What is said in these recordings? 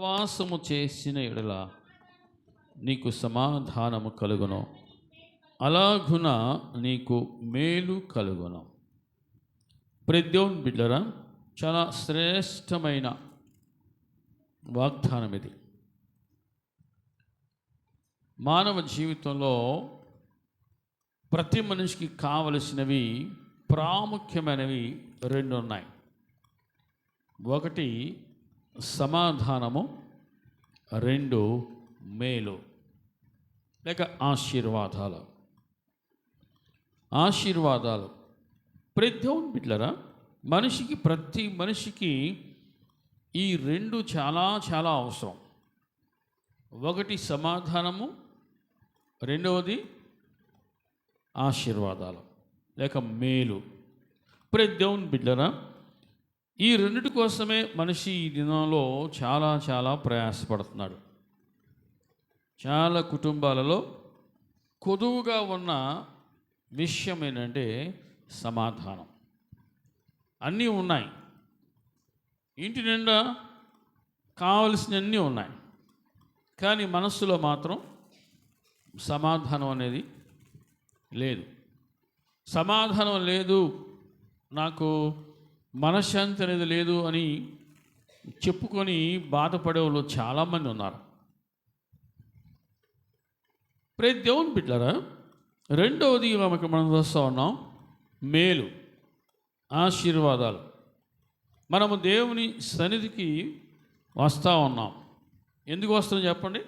సహవాసము చేసిన ఎడల నీకు సమాధానము కలుగును, అలాగున నీకు మేలు కలుగును. దేవుని బిడ్డలారా, చాలా శ్రేష్టమైన వాగ్దానం ఇది. మానవ జీవితంలో ప్రతి మనిషికి కావలసినవి, ప్రాముఖ్యమైనవి రెండు ఉన్నాయి. ఒకటి సమాధానము, రెండు మేలు లేక ఆశీర్వాదాలు. దేవుని బిడ్డలారా, ప్రతి మనిషికి ఈ రెండు చాలా చాలా అవసరం. ఒకటి సమాధానము, రెండవది ఆశీర్వాదాలు లేక మేలు. దేవుని బిడ్డలారా, ఈ రెండిటి కోసమే మనిషి ఈ దినంలో చాలా చాలా ప్రయాసపడుతున్నాడు. చాలా కుటుంబాలలో కొదువుగా ఉన్న విషయం ఏంటంటే సమాధానం. అన్నీ ఉన్నాయి, ఇంటి నిండా కావలసినవన్నీ ఉన్నాయి, కానీ మనస్సులో మాత్రం సమాధానం అనేది లేదు. సమాధానం లేదు, నాకు మనశ్శాంతి అనేది లేదు అని చెప్పుకొని బాధపడే వాళ్ళు చాలామంది ఉన్నారు. దేవుని బిడ్డలారా, రెండవది మనం చూస్తూ ఉన్నాం, మేలు, ఆశీర్వాదాలు. మనము దేవుని సన్నిధికి వస్తూ ఉన్నాం. ఎందుకు వస్తున్నాం చెప్పండి?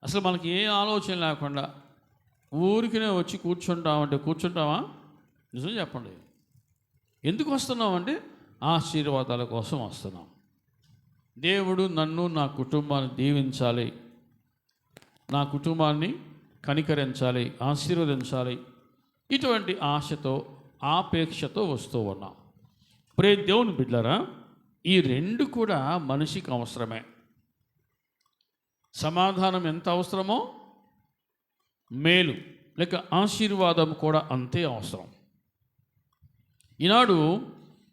అసలు మనకి ఏ ఆలోచన లేకుండా ఊరికినే వచ్చి కూర్చుంటామా? నిజం చెప్పండి. ఎందుకు వస్తున్నామంటే ఆశీర్వాదాల కోసం వస్తున్నాం. దేవుడు నన్ను, నా కుటుంబాన్ని దీవించాలి, నా కుటుంబాన్ని కనికరించాలి, ఆశీర్వదించాలి, ఇటువంటి ఆశతో, ఆపేక్షతో వస్తూ ఉన్నాం. దేవుని బిడ్డలారా, ఈ రెండు కూడా మనిషికి అవసరమే. సమాధానం ఎంత అవసరమో, మేలు లేక ఆశీర్వాదం కూడా అంతే అవసరం. ఈనాడు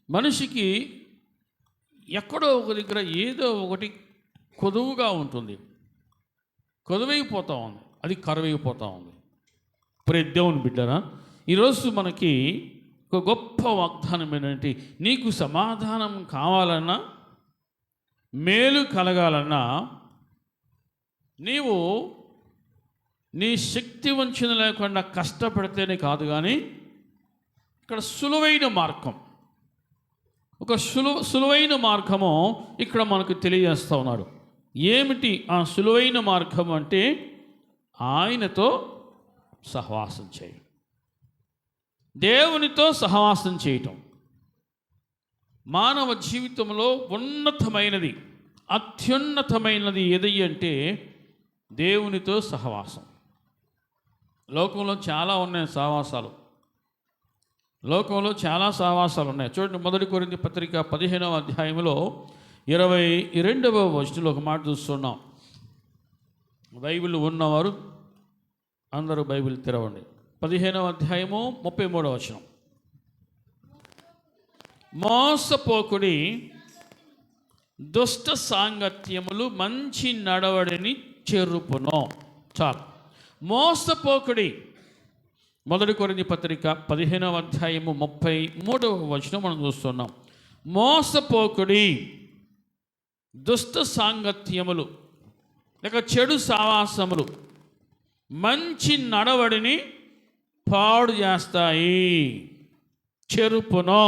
మనిషికి ఎక్కడో ఒక దగ్గర ఏదో ఒకటి కొదువుగా ఉంటుంది, కొదువైపోతూ ఉంది, అది కరువైపోతూ ఉంది. దేవుని బిడ్డరా, ఈరోజు మనకి ఒక గొప్ప వాగ్దానం ఏంటంటే, నీకు సమాధానం కావాలన్నా, మేలు కలగాలన్నా, నీవు నీ శక్తి వంచన లేకుండా కష్టపడితేనే కాదు, కానీ ఇక్కడ సులువైన మార్గం, ఒక సులువైన మార్గము ఇక్కడ మనకు తెలియజేస్తూ ఉన్నాడు. ఏమిటి ఆ సులువైన మార్గం అంటే, ఆయనతో సహవాసం చేయి, దేవునితో సహవాసం చేయటం. మానవ జీవితంలో ఉన్నతమైనది, అత్యున్నతమైనది ఏది అంటే దేవునితో సహవాసం. లోకంలో చాలా ఉన్నాయి సహవాసాలు, లోకంలో చాలా సహవాసాలు ఉన్నాయి. చూడండి, 1 కొరింథీ పత్రిక 15వ అధ్యాయంలో 22వ వచనంలో ఒక మాట చూస్తున్నాం. బైబిల్ ఉన్నవారు అందరూ బైబిల్ తెరవండి. 15వ అధ్యాయము 33వ వచనం. మోసపోకుడి, దుష్ట సాంగత్యములు మంచి నడవడిని చెరుపును. చాలు, మోసపోకుడి. 1 కొరింథీ పత్రిక 15వ అధ్యాయము 33వ వచనం మనం చూస్తున్నాం. మోసపోకుడి, దుష్ట సాంగత్యములు లేక చెడు సావాసములు మంచి నడవడిని పాడు చేస్తాయి, చెరుపును.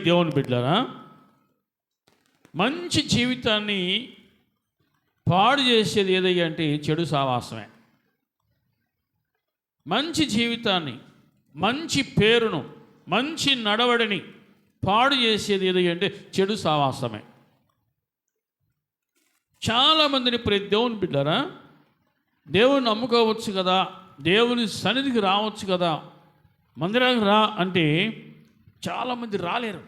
దేవుని బిడ్డలారా, మంచి జీవితాన్ని పాడు చేసేది ఏదయ్యా అంటే చెడు సావాసమే. మంచి జీవితాన్ని, మంచి పేరును, మంచి నడవడిని పాడు చేసేది ఏదయ్యా అంటే చెడు సావాసమే. చాలామందిని దేవుని బిడ్డలారా, దేవుని నమ్ముకోవచ్చు కదా, దేవుని సన్నిధికి రావచ్చు కదా, మందిరానికి రా అంటే చాలామంది రాలేరు.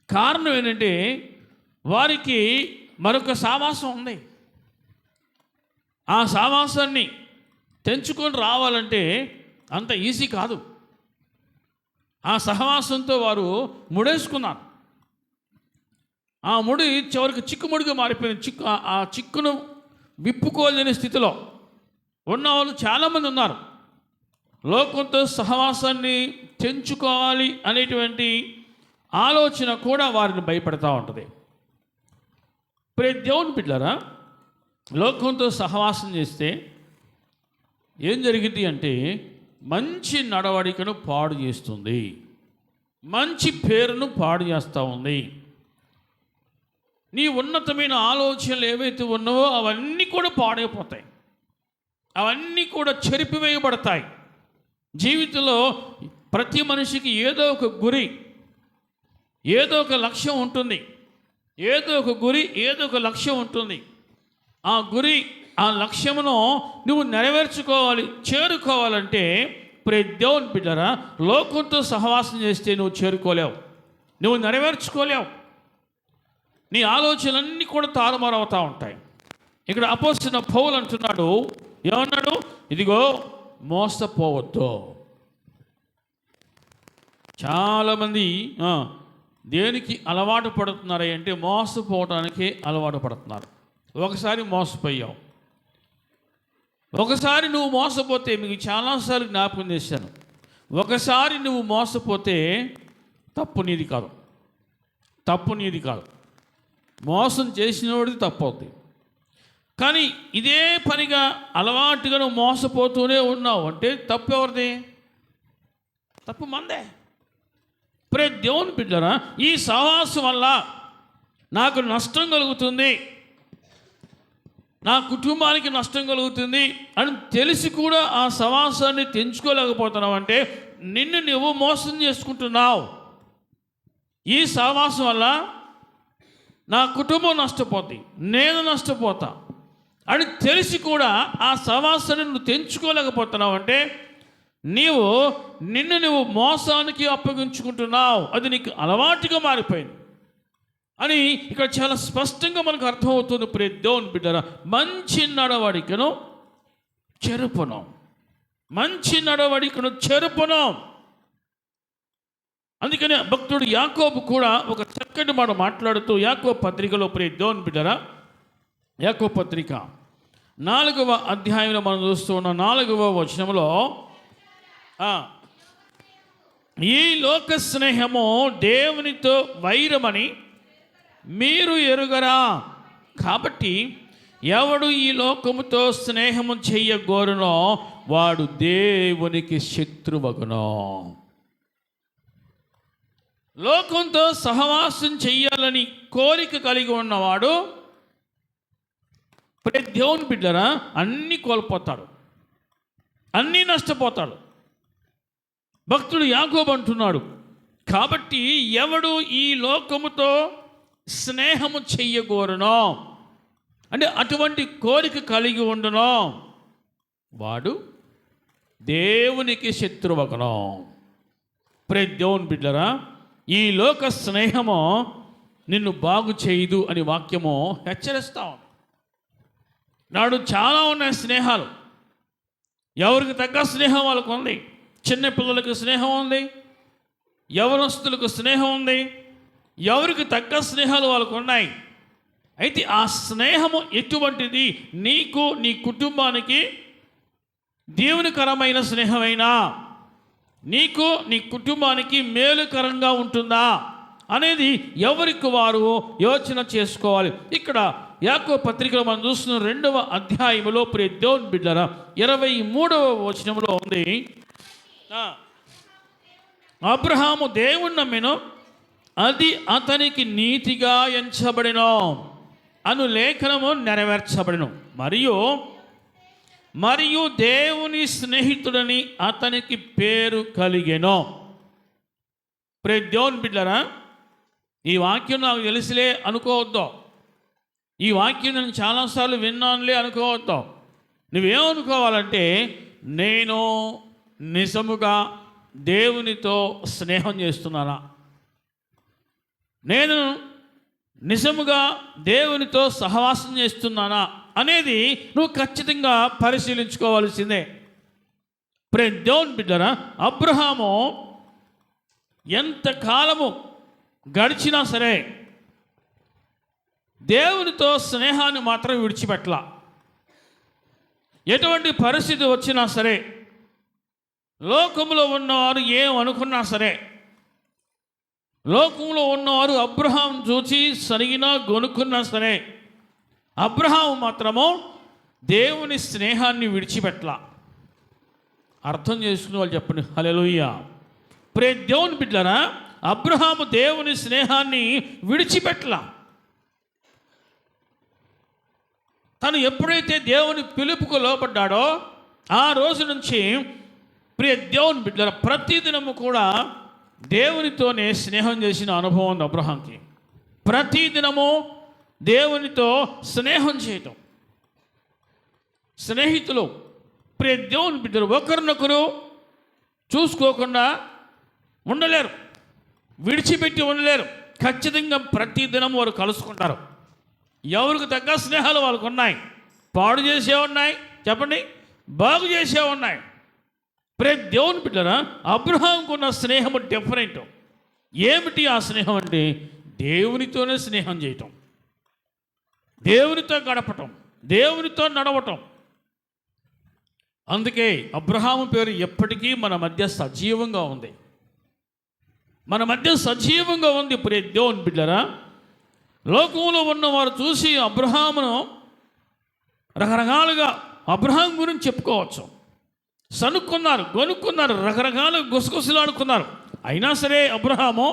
కారణం ఏంటంటే వారికి మరొక సావాసం ఉంది. ఆ సావాసాన్ని తెంచుకొని రావాలంటే అంత ఈజీ కాదు. ఆ సహవాసంతో వారు ముడేసుకున్నారు. ఆ ముడి చివరికి చిక్కుముడిగా మారిపోయింది. ఆ చిక్కును విప్పుకోలేని స్థితిలో ఉన్నవాళ్ళు చాలామంది ఉన్నారు. లోకంతో సహవాసాన్ని తెంచుకోవాలి అనేటువంటి ఆలోచన కూడా వారిని భయపడతా ఉంటుంది. దేవుని బిడ్డలారా, లోకంతో సహవాసం చేస్తే ఏం జరిగింది అంటే మంచి నడవడికను పాడు చేస్తుంది, మంచి పేరును పాడు చేస్తూ ఉంది. నీ ఉన్నతమైన ఆలోచనలు ఏవైతే ఉన్నావో అవన్నీ కూడా పాడైపోతాయి, అవన్నీ కూడా చెరిపివేయబడతాయి. జీవితంలో ప్రతి మనిషికి ఏదో ఒక గురి, ఏదో ఒక లక్ష్యం ఉంటుంది. ఏదో ఒక గురి, ఏదో ఒక లక్ష్యం ఉంటుంది. ఆ గురి, ఆ లక్ష్యమును నువ్వు నెరవేర్చుకోవాలి, చేరుకోవాలంటే దేవుని బిడ్డరా, లోకంతో సహవాసం చేస్తే నువ్వు చేరుకోలేవు, నువ్వు నెరవేర్చుకోలేవు. నీ ఆలోచనలన్నీ కూడా తారుమారవుతూ ఉంటాయి. ఇక్కడ అపోస్తలుడైన పౌలు అంటున్నాడు, ఏమన్నాడు? ఇదిగో మోసపోవద్దు. చాలామంది దేనికి అలవాటు పడుతున్నారు అంటే మోసపోవడానికి అలవాటు పడుతున్నారు. ఒకసారి మోసపోయావు, ఒకసారి నువ్వు మోసపోతే, మీకు చాలాసార్లు జ్ఞాపకం చేశాను, ఒకసారి నువ్వు మోసపోతే తప్పు నీది కాదు, తప్పు నీది కాదు, మోసం చేసినోడిది తప్పు అవుతుంది. కానీ ఇదే పనిగా అలవాటుగా నువ్వు మోసపోతూనే ఉన్నావు అంటే తప్పు ఎవరిది? తప్పు మందే. దేవుని బిడ్డలారా, ఈ సహవాసం వల్ల నాకు నష్టం కలుగుతుంది, నా కుటుంబానికి నష్టం కలుగుతుంది అని తెలిసి కూడా ఆ సహవాసాన్ని తెంచుకోలేకపోతున్నావు అంటే నిన్ను నువ్వు మోసం చేసుకుంటున్నావు. ఈ సహవాసం వల్ల నా కుటుంబం నష్టపోతుంది, నేను నష్టపోతా అని తెలిసి కూడా ఆ సహవాసాన్ని నువ్వు తెంచుకోలేకపోతున్నావు అంటే నీవు నిన్ను నువ్వు మోసానికి అప్పగించుకుంటున్నావు, అది నీకు అలవాటుగా మారిపోయింది అని ఇక్కడ చాలా స్పష్టంగా మనకు అర్థమవుతుంది. దేవుని బిడ్డరా, మంచి నడవడికను చెరుపును, మంచి నడవడికను చెరుపును. అందుకని భక్తుడు యాకోబు కూడా ఒక చక్కటి మాట మాట్లాడుతూ యాకోబు పత్రికలో దేవుని బిడ్డరా, యాకోబు పత్రిక 4వ అధ్యాయంలో మనం చూస్తూ ఉన్న 4వ వచనంలో, ఈ లోక స్నేహము దేవునితో వైరమని మీరు ఎరుగరా, కాబట్టి ఎవడు ఈ లోకముతో స్నేహము చెయ్యగోరునో వాడు దేవునికి శత్రువగును. లోకంతో సహవాసం చెయ్యాలని కోరిక కలిగి ఉన్నవాడు దేవుని బిడ్డరా అన్నీ కోల్పోతాడు, అన్నీ నష్టపోతాడు. భక్తుడు యాకోబు అంటున్నాడు, కాబట్టి ఎవడు ఈ లోకముతో స్నేహము చెయ్యగోరునో అంటే అటువంటి కోరిక కలిగి ఉండునో వాడు దేవునికి శత్రువగును. దేవుని బిడ్డరా, ఈ లోక స్నేహము నిన్ను బాగు చేయదు అని వాక్యము హెచ్చరిస్తా ఉంది. నాడు చాలా ఉన్నాయి స్నేహాలు, ఎవరికి తగ్గ స్నేహం వాళ్ళకు ఉంది. చిన్నపిల్లలకు స్నేహం ఉంది, యవనస్తులకు స్నేహం ఉంది, ఎవరికి తగ్గ స్నేహాలు వాళ్ళకు ఉన్నాయి. అయితే ఆ స్నేహము ఎటువంటిది? నీకు నీ కుటుంబానికి దేవునికరమైన స్నేహమైనా, నీకు నీ కుటుంబానికి మేలుకరంగా ఉంటుందా అనేది ఎవరికి వారు యోచన చేసుకోవాలి. ఇక్కడ యాకోబు పత్రికలో మనం చూస్తున్న 2వ అధ్యాయములో దేవుని బిడ్డలారా 23వ వచనంలో ఉంది, అబ్రహాము దేవుని నమ్మెను, అది అతనికి నీతిగా ఎంచబడెను అను లేఖనము నెరవేర్చబడెను, మరియు దేవుని స్నేహితుడని అతనికి పేరు కలిగెను. దేవుని బిడ్డలారా, ఈ వాక్యం నాకు తెలిసిలే అనుకోవద్దు, ఈ వాక్యం నేను చాలాసార్లు విన్నానులే అనుకోవద్దు. నువ్వేమనుకోవాలంటే నేను నిజముగా దేవునితో స్నేహం చేస్తున్నానా, నేను నిజముగా దేవునితో సహవాసం చేస్తున్నానా అనేది నువ్వు ఖచ్చితంగా పరిశీలించుకోవాల్సిందే. దేవుని బిడ్డరా, అబ్రహాము ఎంతకాలము గడిచినా సరే దేవునితో స్నేహాన్ని మాత్రం విడిచిపెట్టలా. ఎటువంటి పరిస్థితి వచ్చినా సరే, లోకంలో ఉన్నవారు ఏం అనుకున్నా సరే, లోకంలో ఉన్నవారు అబ్రహాం చూచి సరిగినా గొనుక్కున్నా సరే, అబ్రహాం మాత్రము దేవుని స్నేహాన్ని విడిచిపెట్టలా. అర్థం చేసుకునే వాళ్ళు చెప్పండి హల్లెలూయా. ప్రే దేవుని బిడ్డలారా, అబ్రహాము దేవుని స్నేహాన్ని విడిచిపెట్టలా. తను ఎప్పుడైతే దేవుని పిలుపుకు లోపడ్డాడో ఆ రోజు నుంచి ప్రియ దేవుని బిడ్డలారా, ప్రతిదినము కూడా దేవునితోనే స్నేహం చేసిన అనుభవం ఉంది అబ్రహాంకి. ప్రతిదినము దేవునితో స్నేహం చేయటం. స్నేహితులు ప్రియ దేవుని బిడ్డలు ఒకరినొకరు చూసుకోకుండా ఉండలేరు, విడిచిపెట్టి ఉండలేరు. ఖచ్చితంగా ప్రతిదినం వారు కలుసుకుంటారు. ఎవరికి తగ్గ స్నేహాలు వాళ్ళకు ఉన్నాయి. పాడు చేసే ఉన్నాయి, చెప్పండి, బాగు చేసే ఉన్నాయి. ప్రియ దేవుని బిడ్డరా, అబ్రహాంకు ఉన్న స్నేహము డిఫరెంట్. ఏమిటి ఆ స్నేహం అంటే దేవునితోనే స్నేహం చేయటం, దేవునితో గడపటం, దేవునితో నడవటం. అందుకే అబ్రహాము పేరు ఎప్పటికీ మన మధ్య సజీవంగా ఉంది. మన మధ్య సజీవంగా ఉంది. ప్రియ దేవుని బిడ్డరా, లోకంలో ఉన్నవారు చూసి అబ్రహామును రకరకాలుగా అబ్రహాం గురించి చెప్పుకోవచ్చు. సనుక్కున్నారు, గొనుక్కున్నారు, రకరకాలుగా గుసగుసలాడుకున్నారు. అయినా సరే అబ్రహాము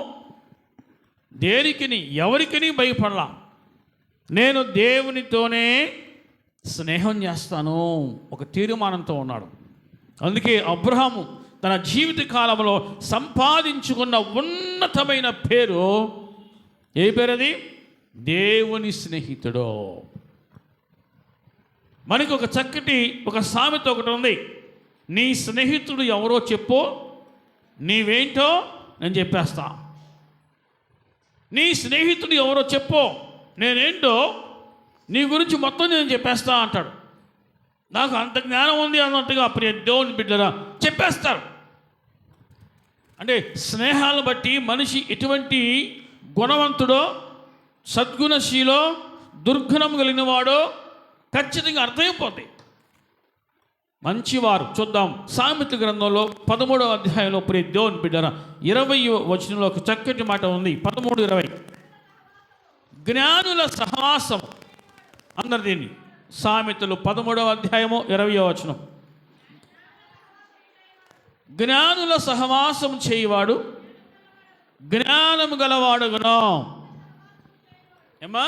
దేనికిని ఎవరికిని భయపడలా. నేను దేవునితోనే స్నేహం చేస్తాను ఒక తీర్మానంతో ఉన్నాడు. అందుకే అబ్రహాము తన జీవిత కాలంలో సంపాదించుకున్న ఉన్నతమైన పేరు, ఏ పేరు అది? దేవుని స్నేహితుడు. మనకి ఒక చక్కటి ఒక సామెత ఒకటి ఉంది. నీ స్నేహితుడు ఎవరో చెప్పు, నీవేంటో నేను చెప్పేస్తా. నీ స్నేహితుడు ఎవరో చెప్పు, నేనేంటో నీ గురించి మొత్తం నేను చెప్పేస్తా అంటాడు. నాకు అంత జ్ఞానం ఉంది అన్నట్టుగా ప్రియ దేవుని బిడ్డరా చెప్పేస్తారు. అంటే స్నేహాలను బట్టి మనిషి ఎటువంటి గుణవంతుడో, సద్గుణశీలో, దుర్గుణం కలిగినవాడో ఖచ్చితంగా అర్థమైపోద్ది. మంచివారు చూద్దాం. సామెత గ్రంథంలో 13వ అధ్యాయంలో ప్రియ దేవుని బిడ్డరా 20వ వచనంలో ఒక చక్కటి మాట ఉంది. 13:20 జ్ఞానుల సహవాసం. అందరు దీన్ని సామెతలు 13వ అధ్యాయము 20వ వచనం. జ్ఞానుల సహవాసం చేయవాడు జ్ఞానము గలవాడుగును. ఏమా?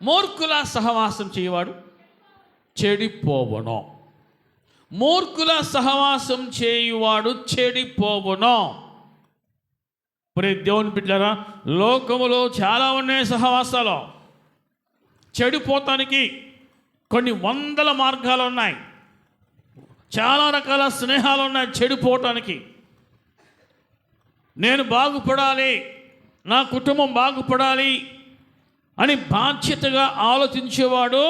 మూర్ఖుల సహవాసం చేయవాడు చెడిపోవును. మూర్ఖుల సహవాసం చేయువాడు చెడిపోవును. ప్రియ దేవుని బిడ్డలారా, లోకములో చాలా ఉన్నాయి సహవాసాలు. చెడిపోతానికి కొన్ని వందల మార్గాలు ఉన్నాయి. చాలా రకాల స్నేహాలు ఉన్నాయి చెడిపోవటానికి. నేను బాగుపడాలి, నా కుటుంబం బాగుపడాలి అని బాధ్యతగా ఆలోచించేవాడు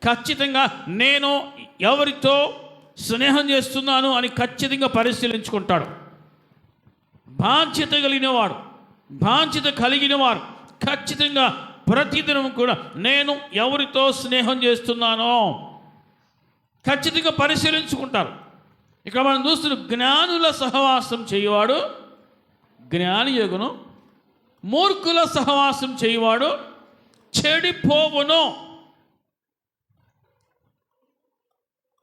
ఖచ్చితంగా నేను ఎవరితో స్నేహం చేస్తున్నాను అని ఖచ్చితంగా పరిశీలించుకుంటాడు. బాధ్యత కలిగిన వారు ఖచ్చితంగా ప్రతిదినం కూడా నేను ఎవరితో స్నేహం చేస్తున్నానో ఖచ్చితంగా పరిశీలించుకుంటారు. ఇక్కడ మనం చూస్తున్న జ్ఞానుల సహవాసం చేయవాడు జ్ఞాని యొగును, మూర్ఖుల సహవాసం చేయవాడు చెడిపోవును.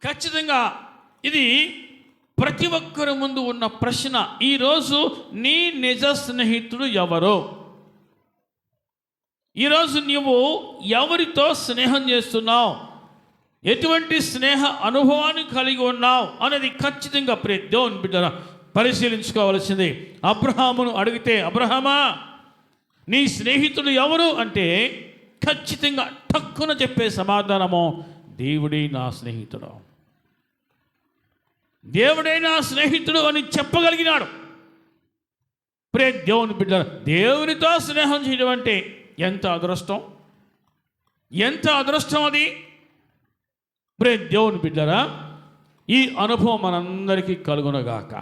ఖచ్చితంగా ఇది ప్రతి ఒక్కరి ముందు ఉన్న ప్రశ్న. ఈరోజు నీ నిజ స్నేహితుడు ఎవరు? ఈరోజు నీవు ఎవరితో స్నేహం చేస్తున్నావు? ఎటువంటి స్నేహ అనుభవాన్ని కలిగి ఉన్నావు అనేది ఖచ్చితంగా ప్రియ దేవుని బిడ్డరా పరిశీలించుకోవాల్సింది. అబ్రహామును అడిగితే, అబ్రహామా నీ స్నేహితుడు ఎవరు అంటే ఖచ్చితంగా టక్కున చెప్పే సమాధానము, దేవుడే నా స్నేహితుడు, దేవుడే నా స్నేహితుడు అని చెప్పగలిగినాడు. ప్రియ దేవుని బిడ్డ, దేవునితో స్నేహం చేయడం అంటే ఎంత అదృష్టం, ఎంత అదృష్టం అది. ప్రియ దేవుని బిడ్డరా, ఈ అనుభవం మనందరికీ కలుగునగాక.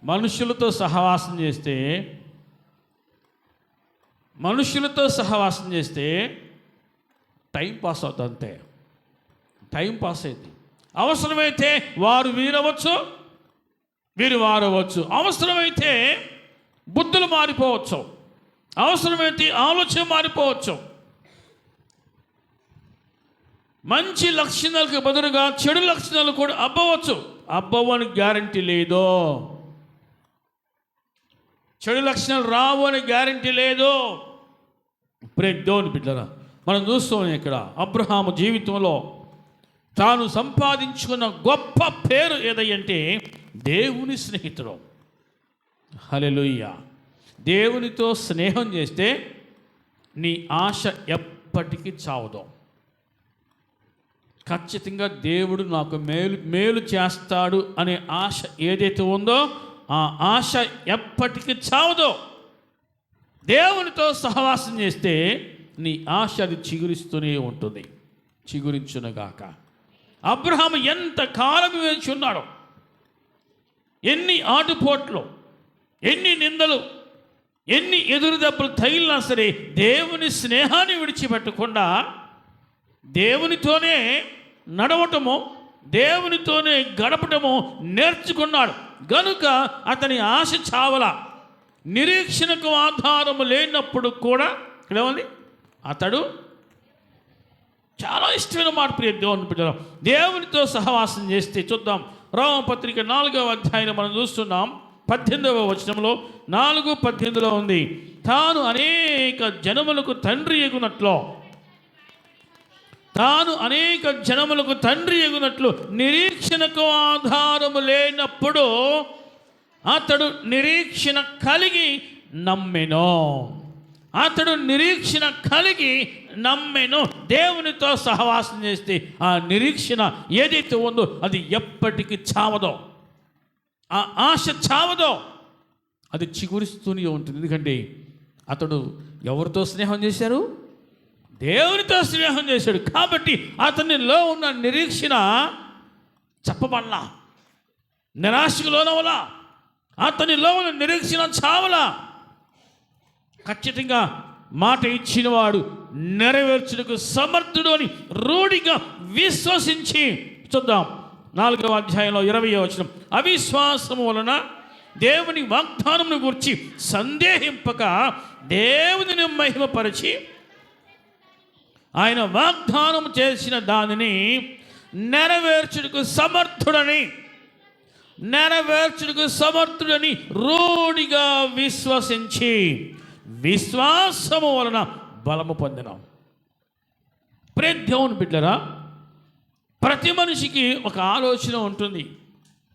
మనుషులతో సహవాసం చేస్తే మనుషులతో సహవాసం చేస్తే టైం పాస్ అవుతుంది, అంతే. టైం పాస్ అయింది. అవసరమైతే వారు వీరవచ్చు, వీరు వారవచ్చు. అవసరమైతే బుద్ధులు మారిపోవచ్చు, అవసరమైతే ఆలోచన మారిపోవచ్చు. మంచి లక్షణాలకు బదులుగా చెడు లక్షణాలు కూడా అబ్బవచ్చు. అబ్బవని గ్యారంటీ లేదు. చెడు లక్షణాలు రావు అని గ్యారంటీ లేదు. దేవుని బిడ్డలారా, మనం చూస్తాం ఇక్కడ అబ్రహాము జీవితంలో తాను సంపాదించుకున్న గొప్ప పేరు ఏదంటే దేవుని స్నేహితుడు. హల్లెలూయా. దేవునితో స్నేహం చేస్తే నీ ఆశ ఎప్పటికీ చావదు. ఖచ్చితంగా దేవుడు నాకు మేలు చేస్తాడు అనే ఆశ ఏదైతే ఉందో ఆ ఆశ ఎప్పటికీ చావదు. దేవునితో సహవాసం చేస్తే నీ ఆశ అది చిగురిస్తూనే ఉంటుంది. చిగురించునుగాక. అబ్రహాము ఎంత కాలం వేచి ఉన్నాడు. ఎన్ని ఆటుపోట్లు, ఎన్ని నిందలు, ఎన్ని ఎదురు దెబ్బలు తగిలినా సరే దేవుని స్నేహాన్ని విడిచిపెట్టకుండా దేవునితోనే నడవటము, దేవునితోనే గడపటము నేర్చుకున్నాడు. గనుక అతని ఆశ చావల. నిరీక్షణకు ఆధారము లేనప్పుడు కూడా ఇక్కడ ఏమంది, అతడు చాలా ఇష్టమైన మాట ప్రియ దేవుని బిడ్డలు, దేవునితో సహవాసం చేస్తే చూద్దాం. రోమపత్రిక 4వ అధ్యాయం మనం చూస్తున్నాం. 18వ వచనంలో 4:18 ఉంది. తాను అనేక జనములకు తండ్రి ఎగునట్లు, తాను అనేక జనములకు తండ్రి ఎగునట్లు నిరీక్షణకు ఆధారము లేనప్పుడు అతడు నిరీక్షణ కలిగి నమ్మెను. అతడు నిరీక్షణ కలిగి నమ్మెను. దేవునితో సహవాసం చేస్తే ఆ నిరీక్షణ ఏదైతే ఉందో అది ఎప్పటికీ చావదో. ఆ ఆశ చావదో, అది చిగురిస్తూనే ఉంటుంది. ఎందుకంటే అతడు ఎవరితో స్నేహం చేశారు? దేవునితో స్నేహం చేశాడు. కాబట్టి అతనిలో ఉన్న నిరీక్షణ చెప్పబడలా, నిరాశకు లోనవలా, అతనిలో ఉన్న నిరీక్షణ చావలా. ఖచ్చితంగా మాట ఇచ్చినవాడు నెరవేర్చుటకు సమర్థుడు అని రూఢిగా విశ్వసించి చూద్దాం. 4వ అధ్యాయంలో 20వ వచనం. అవిశ్వాసము వలన దేవుని వాగ్దానమును గురించి సందేహింపక దేవుని మహిమపరిచి ఆయన వాగ్దానం చేసిన దానిని నెరవేర్చుటకు సమర్థుడని రూఢిగా విశ్వసించి విశ్వాసము వలన బలము పొందినాం. ప్రియ దేవుని బిడ్డలారా, ప్రతి మనిషికి ఒక ఆలోచన ఉంటుంది,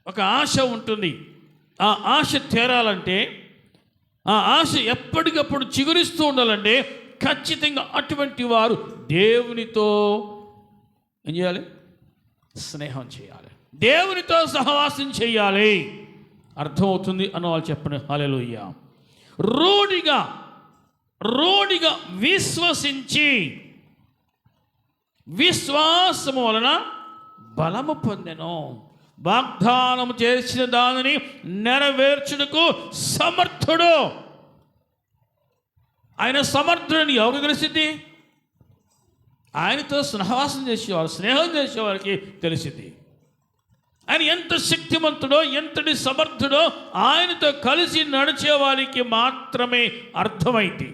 ఒక ఆశ ఉంటుంది. ఆ ఆశ తీరాలంటే, ఆ ఆశ ఎప్పటికప్పుడు చిగురిస్తూ ఉండాలంటే ఖచ్చితంగా అటువంటి వారు దేవునితో ఏం చేయాలి? స్నేహం చేయాలి, దేవునితో సహవాసం చేయాలి. అర్థమవుతుంది అన్న వాళ్ళు చెప్పండి హల్లెలూయా. రూఢిగా విశ్వసించి విశ్వాసము వలన బలము పొందెను. వాగ్దానము చేసిన దానిని నెరవేర్చుటకు సమర్థుడు. ఆయన సమర్థుడని ఎవరికి తెలిసింది? ఆయనతో సహవాసం చేసేవారు, స్నేహం చేసేవారికి తెలిసింది. ఆయన ఎంత శక్తిమంతుడో, ఎంతటి సమర్థుడో ఆయనతో కలిసి నడిచే వారికి మాత్రమే అర్థమైంది.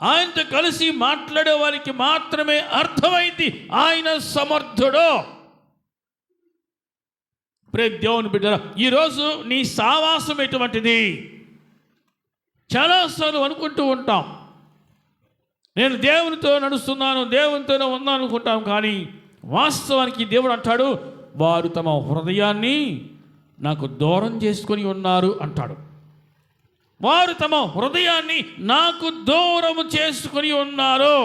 ఆయనతో కలిసి మాట్లాడే వారికి మాత్రమే అర్థమైంది ఆయన సమర్థుడో. ప్రియ దేవుని బిడ్డలారా, ఈరోజు నీ సావాసం ఎటువంటిది? చాలాసార్లు అనుకుంటూ ఉంటాం, నేను దేవునితో నడుస్తున్నాను, దేవునితోనే ఉన్నాను అనుకుంటాం. కానీ వాస్తవానికి దేవుడు అంటాడు, వారు తమ హృదయాన్ని నాకు దూరం చేసుకొని ఉన్నారు అంటాడు. వారు తమ హృదయాన్ని నాకు దూరం చేసుకొని ఉన్నారు.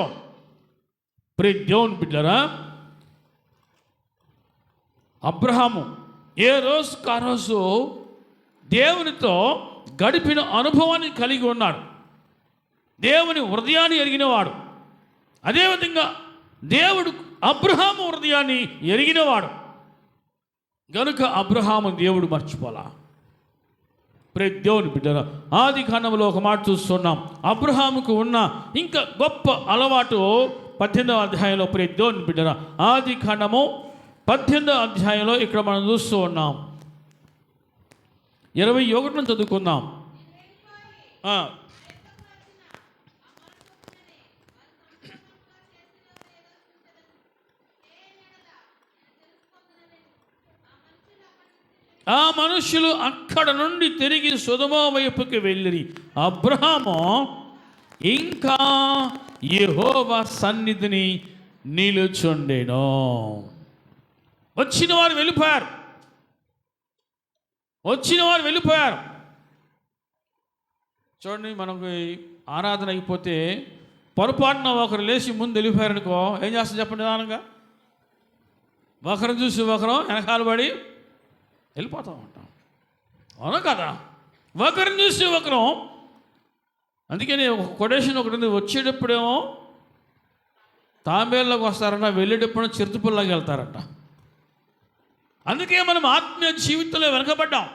ప్రియ దేవుని బిడ్డలారా, అబ్రహాము ఏ రోజుకు ఆ రోజు దేవునితో గడిపిన అనుభవాన్ని కలిగి ఉన్నాడు. దేవుని హృదయాన్ని ఎరిగినవాడు. అదేవిధంగా దేవుడు అబ్రహాము హృదయాన్ని ఎరిగినవాడు. గనుక అబ్రహాము దేవుడు మర్చిపోలా. దేవుని బిడ్డల ఆది కాండంలో ఒక మాట చూస్తున్నాం. అబ్రహాముకు ఉన్న ఇంకా గొప్ప అలవాటు 18వ అధ్యాయంలో దేవుని బిడ్డల ఆది కాండము 18వ అధ్యాయంలో ఇక్కడ మనం చూస్తూ ఉన్నాం. 21 చదువుకుందాం. ఆ మనుషులు అక్కడ నుండి తిరిగి సొదొమ వైపుకి వెళ్ళిరి. అబ్రహాము ఇంకా యెహోవా సన్నిధిని నిలుచుండెను. వచ్చిన వారు వెళ్ళిపోయారు. చూడండి, మనకు ఆరాధన అయిపోతే పొరపాటున ఒకరు లేచి ముందు వెళ్ళిపోయారనుకో, ఏం చేస్తుంది చెప్పండి? నిదానంగా ఒకరు చూసి ఒకరు వెనకాల పడి వెళ్ళిపోతూ ఉంటాం, అవును కదా? ఒకరిని చూసి ఒకరు. అందుకని ఒక కొటేషన్ ఒకటి ఉంది, వచ్చేటప్పుడేమో తాంబేళ్ళకి వస్తారంట, వెళ్ళేటప్పుడు చిరుతుపుల్లాగా వెళ్తారంట. అందుకే మనం ఆత్మీయ జీవితంలో వెనకబడ్డాం.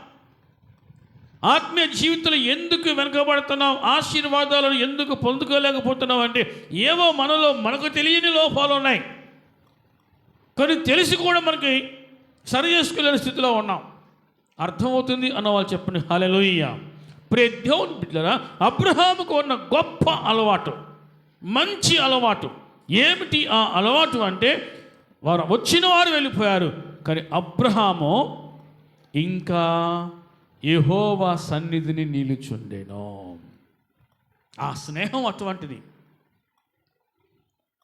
ఆత్మీయ జీవితంలో ఎందుకు వెనకబడుతున్నాం, ఆశీర్వాదాలను ఎందుకు పొందుకోలేకపోతున్నాం అంటే ఏవో మనలో మనకు తెలియని లోపాలు ఉన్నాయి, కానీ తెలిసి కూడా మనకి సరి చేసుకోలేని స్థితిలో ఉన్నాం. అర్థమవుతుంది అన్న వాళ్ళు చెప్పండి హల్లెలూయా. దేవుని బిడ్డలారా, అబ్రహాముకు ఉన్న గొప్ప అలవాటు, మంచి అలవాటు ఏమిటి? ఆ అలవాటు అంటే వారు వచ్చిన వారు వెళ్ళిపోయారు, కానీ అబ్రహాము ఇంకా యెహోవా సన్నిధిని నిలుచుండెను. ఆ స్నేహం అటువంటిది,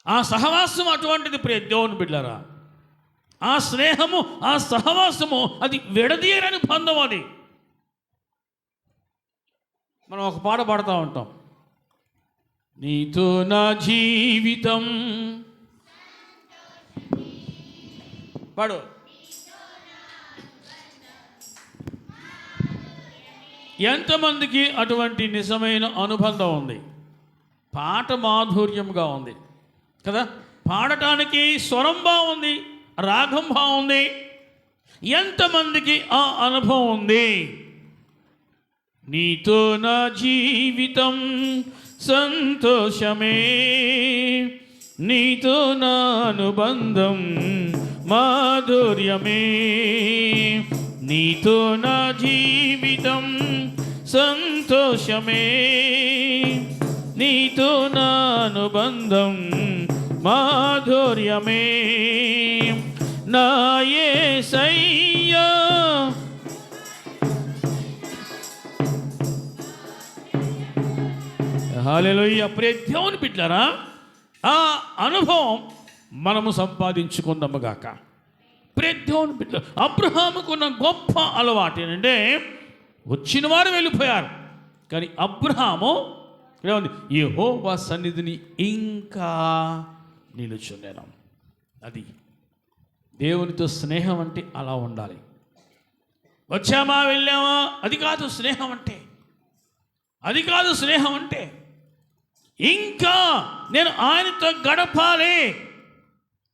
ఆ సహవాసం అటువంటిది. దేవుని బిడ్డలారా, ఆ స్నేహము, ఆ సహవాసము అది విడదీయరని బంధం. అది మనం ఒక పాట పాడుతూ ఉంటాం, నీతో నా జీవితం. పాడు. ఎంతమందికి అటువంటి నిజమైన అనుబంధం ఉంది? పాట మాధుర్యంగా ఉంది కదా, పాడటానికి స్వరం బాగుంది, రాగం బాగుంది. ఎంతమందికి ఆ అనుభవం ఉంది? నీతో నా జీవితం సంతోషమే, నీతో నా అనుబంధం మాధుర్యమే, నీతో నా జీవితం సంతోషమే, నీతో నా అనుబంధం మాధుర్యమే, నా యేసయ్యా. హల్లెలూయా. దేవుని బిడ్డలారా, ఆ అనుభవం మనము సంపాదించుకుందాము గాక. దేవుని బిడ్డ అబ్రహాముకున్న గొప్ప అలవాటు ఏంటంటే వచ్చిన వారు వెళ్ళిపోయారు, కానీ అబ్రహాము ఏమంది? యెహోవా సన్నిధిని ఇంకా నిలుచుండెను. అది దేవునితో స్నేహం అంటే అలా ఉండాలి. వచ్చామా వెళ్ళామా అది కాదు స్నేహం అంటే, అది కాదు స్నేహం అంటే. ఇంకా నేను ఆయనతో గడపాలి,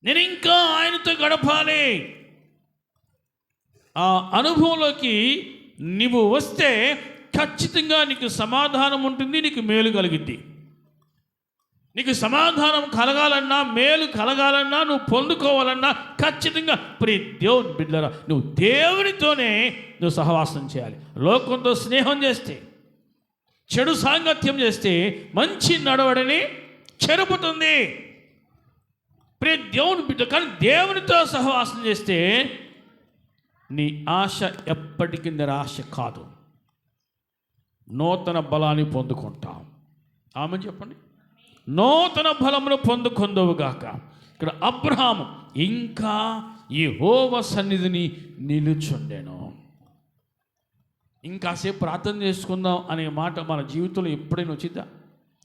నేను ఇంకా ఆయనతో గడపాలి. ఆ అనుభవంలోకి నీవు వస్తే ఖచ్చితంగా నీకు సమాధానం ఉంటుంది, నీకు మేలు కలిగిద్ది. నీకు సమాధానం కలగాలన్నా, మేలు కలగాలన్నా, నువ్వు పొందుకోవాలన్నా ఖచ్చితంగా దేవుని బిడ్డలారా, నువ్వు దేవునితోనే నువ్వు సహవాసం చేయాలి. లోకంతో స్నేహం చేస్తే, చెడు సాంగత్యం చేస్తే మంచి నడవడిని చెరుపుతుంది. దేవుని బిడ్డ కానీ దేవునితో సహవాసం చేస్తే నీ ఆశ ఎప్పటికీ నిరాశ కాదు, నూతన బలాన్ని పొందుకుంటాం. ఆమె చెప్పండి, నూతన బలమును పొందుకొందువుగాక. ఇక్కడ అబ్రహాము ఇంకా యెహోవా సన్నిధిని నిలుచుండెను. ఇంకాసేపు ప్రార్థన చేసుకుందాం అనే మాట మన జీవితంలో ఎప్పుడైనా వచ్చిందా?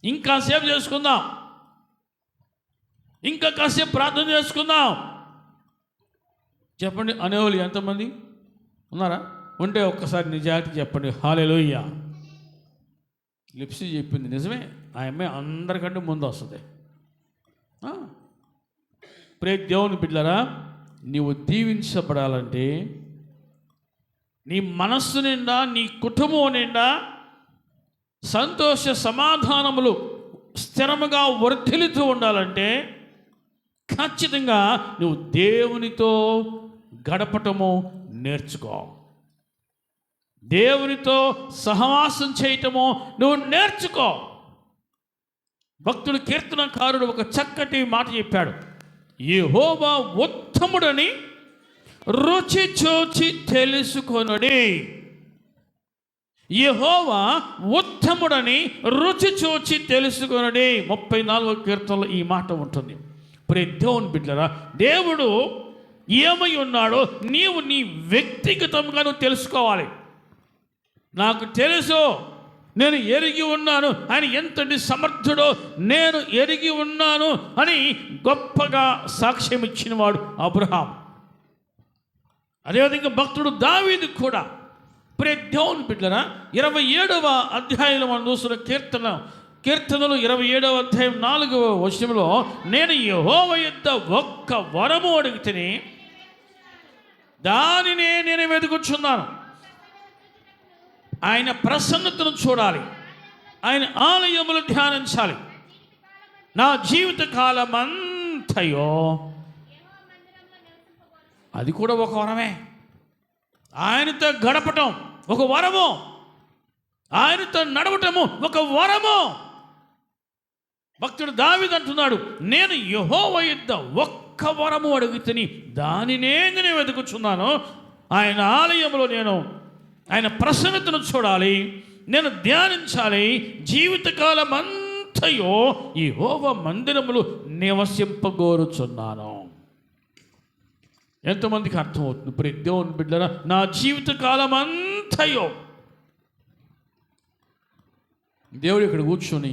ఇంకాసేపు చేసుకుందాం, ఇంకా కాసేపు ప్రార్థన చేసుకుందాం చెప్పండి అనేవాళ్ళు ఎంతమంది ఉన్నారా? ఉంటే ఒక్కసారి నిజాయితీ చెప్పండి హల్లెలూయా. లిప్సీ చెప్పింది నిజమే, ఆ అమ్మాయి అందరికంటే ముందు వస్తుంది. దేవుని బిడ్డలారా, నీవు దీవించబడాలంటే నీ మనస్సు నిండా, నీ కుటుంబం నిండా సంతోష సమాధానములు స్థిరముగా వర్ధిల్లుతూ ఉండాలంటే ఖచ్చితంగా నువ్వు దేవునితో గడపటము నేర్చుకో. దేవునితో సహవాసం చేయటము నువ్వు నేర్చుకో. భక్తుడు కీర్తనకారుడు ఒక చక్కటి మాట చెప్పాడు. యెహోవా ఉత్తముడని రుచి చూచి తెలుసుకొనుడి. యెహోవా ఉత్తముడని రుచి చూచి తెలుసుకొనుడి. 34వ కీర్తనలో ఈ మాట ఉంటుంది. ప్రియ దేవుని బిడ్డలారా, దేవుడు ఏమై ఉన్నాడో నీవు నీ వ్యక్తిగతంగా నువ్వు తెలుసుకోవాలి. నాకు తెలుసు, నేను ఎరిగి ఉన్నాను, ఆయన ఎంతటి సమర్థుడో నేను ఎరిగి ఉన్నాను అని గొప్పగా సాక్ష్యం ఇచ్చినవాడు అబ్రహాం. అదేవిధంగా భక్తుడు దావీదు కూడా. ప్రియ దేవుని బిడ్డలారా, 27వ అధ్యాయంలో మనం చూస్తున్న కీర్తనలు 27వ అధ్యాయం 4వ వచనంలో, నేను యెహోవా యొద్ద ఒక్క వరము అడిగితిని, దానినే నేను వెతుకుచున్నాను. ఆయన ప్రసన్నతను చూడాలి, ఆయన ఆలయములు ధ్యానించాలి. నా జీవిత కాలమంతయో అది కూడా ఒక వరమే. ఆయనతో గడపటం ఒక వరము, ఆయనతో నడవటము ఒక వరము. భక్తుడు దావీదు అంటున్నాడు, నేను యెహోవా యొద్ద ఒక్క వరము అడుగుతుని, దానినే నేను వెతుకుచున్నాను. ఆయన ఆలయంలో నేను ఆయన ప్రసన్నతను చూడాలి, నేను ధ్యానించాలి. జీవితకాలం అంతయో యెహోవా మందిరములు నివసింపగోరుచున్నాను. ఎంతమందికి అర్థమవుతుంది? ప్రియ దేవుని బిడ్డలారా, నా జీవితకాలం అంతయో దేవుడు ఇక్కడ కూర్చొని,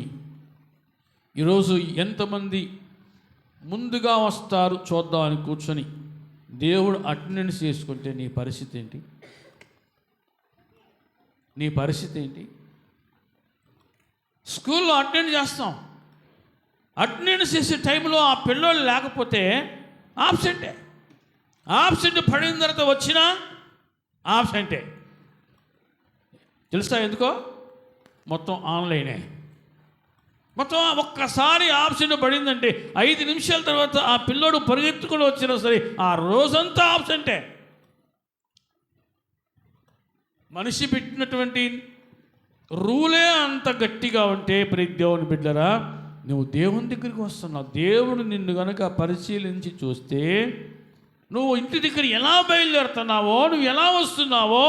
ఈరోజు ఎంతమంది ముందుగా వస్తారు చూద్దామని కూర్చొని దేవుడు అటెండెన్స్ చేసుకుంటే నీ పరిస్థితి ఏంటి? నీ పరిస్థితి ఏంటి? స్కూల్లో అటెండ్ చేస్తాం, అటెండెన్స్ చేసే టైంలో ఆ పిల్లోళ్ళు లేకపోతే ఆబ్సెంటే. ఆబ్సెంట్ పడిన తర్వాత వచ్చినా ఆబ్సెంటే. తెలుసా ఎందుకో? మొత్తం ఆన్లైనే. మొత్తం ఒక్కసారి ఆబ్సెంట్ పడిందంటే 5 నిమిషాల తర్వాత ఆ పిల్లోడు పరిగెత్తుకుని వచ్చినా సరే ఆ రోజంతా ఆబ్సెంటే. మనిషి పెట్టినటువంటి రూలే అంత గట్టిగా ఉంటే, ప్రియ దేవుని బిడ్డరా, నువ్వు దేవుని దగ్గరికి వస్తున్నావు. దేవుడు నిన్ను కనుక పరిశీలించి చూస్తే, నువ్వు ఇంటి దగ్గర ఎలా బయలుదేరుతున్నావో, నువ్వు ఎలా వస్తున్నావో,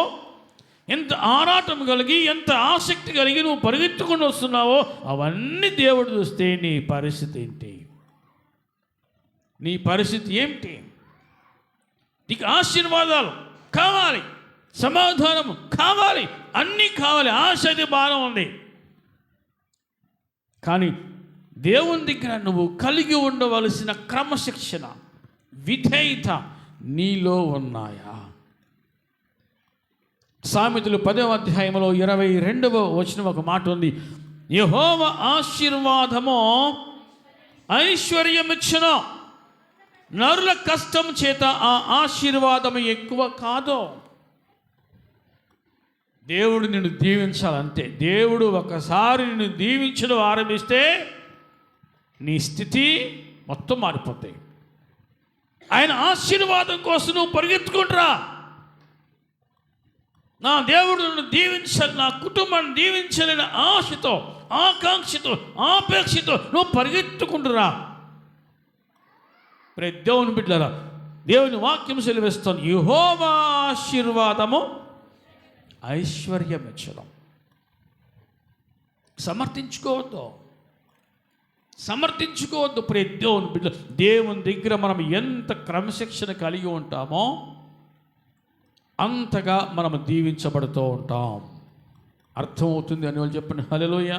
ఎంత ఆరాటం కలిగి, ఎంత ఆసక్తి కలిగి నువ్వు పరిగెత్తుకుని వస్తున్నావో, అవన్నీ దేవుడు చూస్తే నీ పరిస్థితి ఏంటి? నీ పరిస్థితి ఏమిటి? నీకు ఆశీర్వాదాలు కావాలి, సమాధానము కావాలి, అన్నీ కావాలి, ఆశ అది బాగా ఉంది. కానీ దేవుని దగ్గర నువ్వు కలిగి ఉండవలసిన క్రమశిక్షణ, విధేయత నీలో ఉన్నాయా? సామెతలు 10వ అధ్యాయంలో 22వ వచనం ఒక మాట ఉంది. యెహోవా ఆశీర్వాదము ఐశ్వర్యమిచ్చును, నరుల కష్టం చేత ఆ ఆశీర్వాదము ఎక్కువ కాదు. దేవుడు నిన్ను దీవించాలంతే. దేవుడు ఒకసారి నిన్ను దీవించడం ఆరంభిస్తే నీ స్థితి మొత్తం మారిపోతాయి. ఆయన ఆశీర్వాదం కోసం నువ్వు పరిగెత్తుకుంటురా. నా దేవుడు నన్ను దీవించాలి, నా కుటుంబాన్ని దీవించాలని ఆశతో, ఆకాంక్షతో, ఆపేక్షతో నువ్వు పరిగెత్తుకుంటురా. దేవుని బిడ్డలారా, దేవుని వాక్యం సెలవిస్తాను, యెహోవా ఆశీర్వాదము ఐశ్వర్యమిచ్చడం. సమర్థించుకోవద్దు ప్రియ దేవుని బిడ్డ. దేవుని దగ్గర మనం ఎంత క్రమశిక్షణ కలిగి ఉంటామో అంతగా మనం దీవించబడుతూ ఉంటాం. అర్థమవుతుంది అని వాళ్ళు చెప్పండి హల్లెలూయా.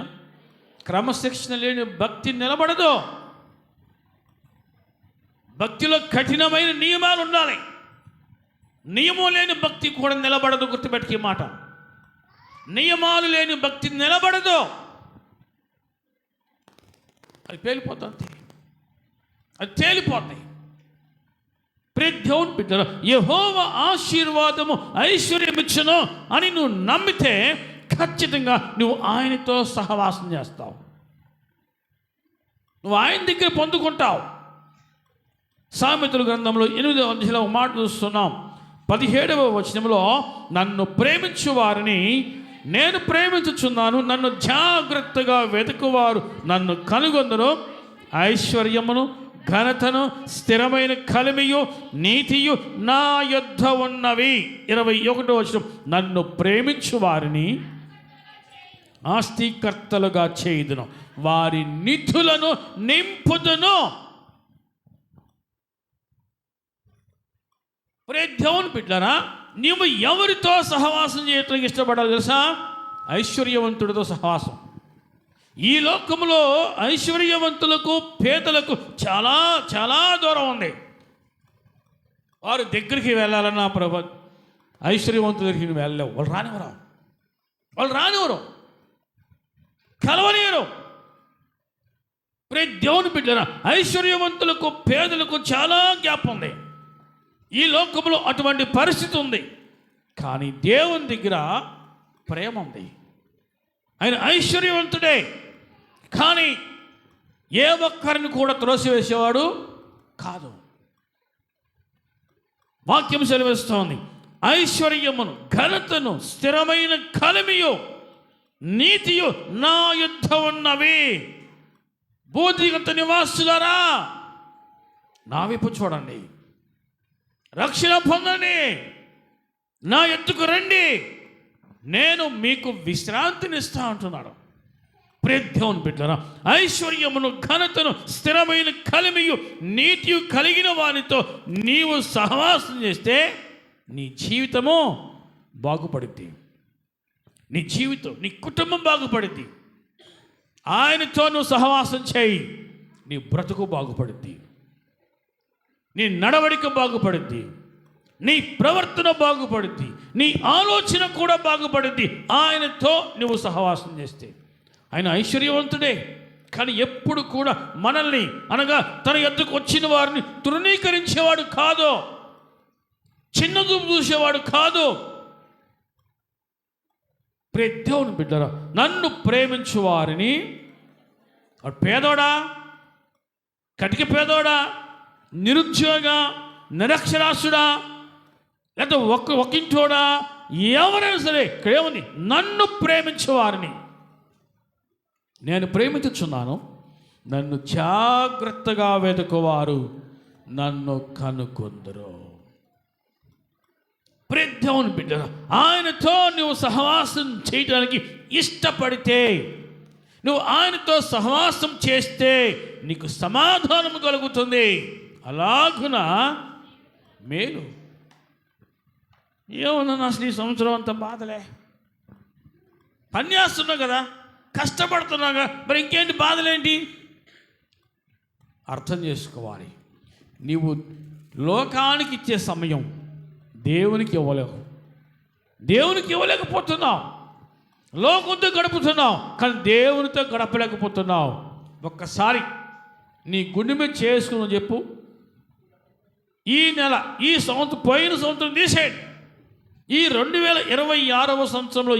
క్రమశిక్షణ లేని భక్తి నిలబడదు. భక్తిలో కఠినమైన నియమాలు ఉండాలి. నియమం లేని భక్తి కూడా నిలబడదు. గుర్తుపెట్టుకు ఈ మాట. నియమాలు లేని భక్తి నిలబడదు, అది పేలిపోతుంది, అది తేలిపోతాయి. ప్రియ దేవుని బిడ్డలారా, యెహోవా ఆశీర్వాదము ఐశ్వర్యమిచ్చును అని నువ్వు నమ్మితే ఖచ్చితంగా నువ్వు ఆయనతో సహవాసం చేస్తావు, నువ్వు ఆయన దగ్గర పొందుకుంటావు. సామెతల గ్రంథంలో 8వ అధ్యాయంలో ఒక మాట చూస్తున్నాం. 17వ వచనంలో, నన్ను ప్రేమించు వారిని నేను ప్రేమించుచున్నాను, నన్ను జాగ్రత్తగా వెతుకువారు నన్ను కనుగొందును. ఐశ్వర్యమును, ఘనతను, స్థిరమైన కలిమియు, నీతియు నా యొద్ద ఉన్నవి. 21వ వచనం, నన్ను ప్రేమించు వారిని ఆస్తికర్తలుగా చేయుదును, వారి నిధులను నింపుదును. ప్రియ దేవుని బిడ్డలారా, నీవు ఎవరితో సహవాసం చేయడానికి ఇష్టపడాలి తెలుసా? ఐశ్వర్యవంతుడితో సహవాసం. ఈ లోకంలో ఐశ్వర్యవంతులకు పేదలకు చాలా చాలా దూరం ఉంది. వారు దగ్గరికి వెళ్ళాలన్నా ప్రభు, ఐశ్వర్యవంతుల దగ్గరికి వెళ్ళలేవు. వాళ్ళు రానివరు, కలవలేరు. ప్రియ దేవుని బిడ్డలారా, ఐశ్వర్యవంతులకు పేదలకు చాలా గ్యాప్ ఉంది. ఈ లోకంలో అటువంటి పరిస్థితి ఉంది. కానీ దేవుని దగ్గర ప్రేమ ఉంది. ఆయన ఐశ్వర్యవంతుడే, కానీ ఏ ఒక్కరిని కూడా త్రోసివేసేవాడు కాదు. వాక్యం సెలవిస్తోంది, ఐశ్వర్యమును, ఘనతను, స్థిరమైన కలిమియు, నీతియు నా యొద్ద ఉన్నవి. భూదిగంత నివాసులారా, నా వైపు చూడండి, రక్షణ పొందండి, నా ఎత్తుకు రండి, నేను మీకు విశ్రాంతినిస్తా అంటున్నాడు. ప్రియ దేవుని బిడ్డలారా, ఐశ్వర్యమును, ఘనతను, స్థిరమైన కలిమియు, నీతియు కలిగిన వారితో నీవు సహవాసం చేస్తే నీ జీవితము బాగుపడుద్ది, నీ జీవితం, నీ కుటుంబం బాగుపడుద్ది. ఆయనతో నువ్వు సహవాసం చేయి, నీ బ్రతుకు బాగుపడుద్ది, నీ నడవడిక బాగుపడుద్ది, నీ ప్రవర్తన బాగుపడుద్ది, నీ ఆలోచన కూడా బాగుపడుద్ది. ఆయనతో నువ్వు సహవాసం చేస్తే. ఆయన ఐశ్వర్యవంతుడే, కానీ ఎప్పుడు కూడా మనల్ని, అనగా తన యొద్దకు వచ్చిన వారిని తృణీకరించేవాడు కాదు, చిన్నదూపు చూసేవాడు కాదు. ప్రియ దేవుని బిడ్డలారా, నన్ను ప్రేమించు వారిని, పేదోడా, కటిక పేదోడా, నిరుద్యోగ, నిరక్షరాస్యుడా, లేదా ఒక్కింటోడా, ఎవరైనా సరే ఇక్కడ ఏముంది? నన్ను ప్రేమించే వారిని నేను ప్రేమించుచున్నాను, నన్ను జాగ్రత్తగా వెతుకువారు నన్ను కనుగొందురు. ప్రియ దేవుని బిడ్డలారా, ఆయనతో నువ్వు సహవాసం చేయడానికి ఇష్టపడితే, నువ్వు ఆయనతో సహవాసం చేస్తే నీకు సమాధానం కలుగుతుంది. అలాగున మేలు. ఏమన్నా అసలు ఈ సంవత్సరం అంత బాధలే, పని చేస్తున్నా కదా, కష్టపడుతున్నాగా, మరి ఇంకేంటి బాధలేంటి? అర్థం చేసుకోవాలి. నీవు లోకానికి ఇచ్చే సమయం దేవునికి ఇవ్వలేకపోతున్నావు. లోకంతో గడుపుతున్నావు, కానీ దేవునితో గడపలేకపోతున్నావు. ఒక్కసారి నీ గుండె మీద చేసుకుని చెప్పు, ఈ నెల, ఈ సంవత్సరం, పోయిన సంవత్సరం తీసేయండి, ఈ 2026వ సంవత్సరంలో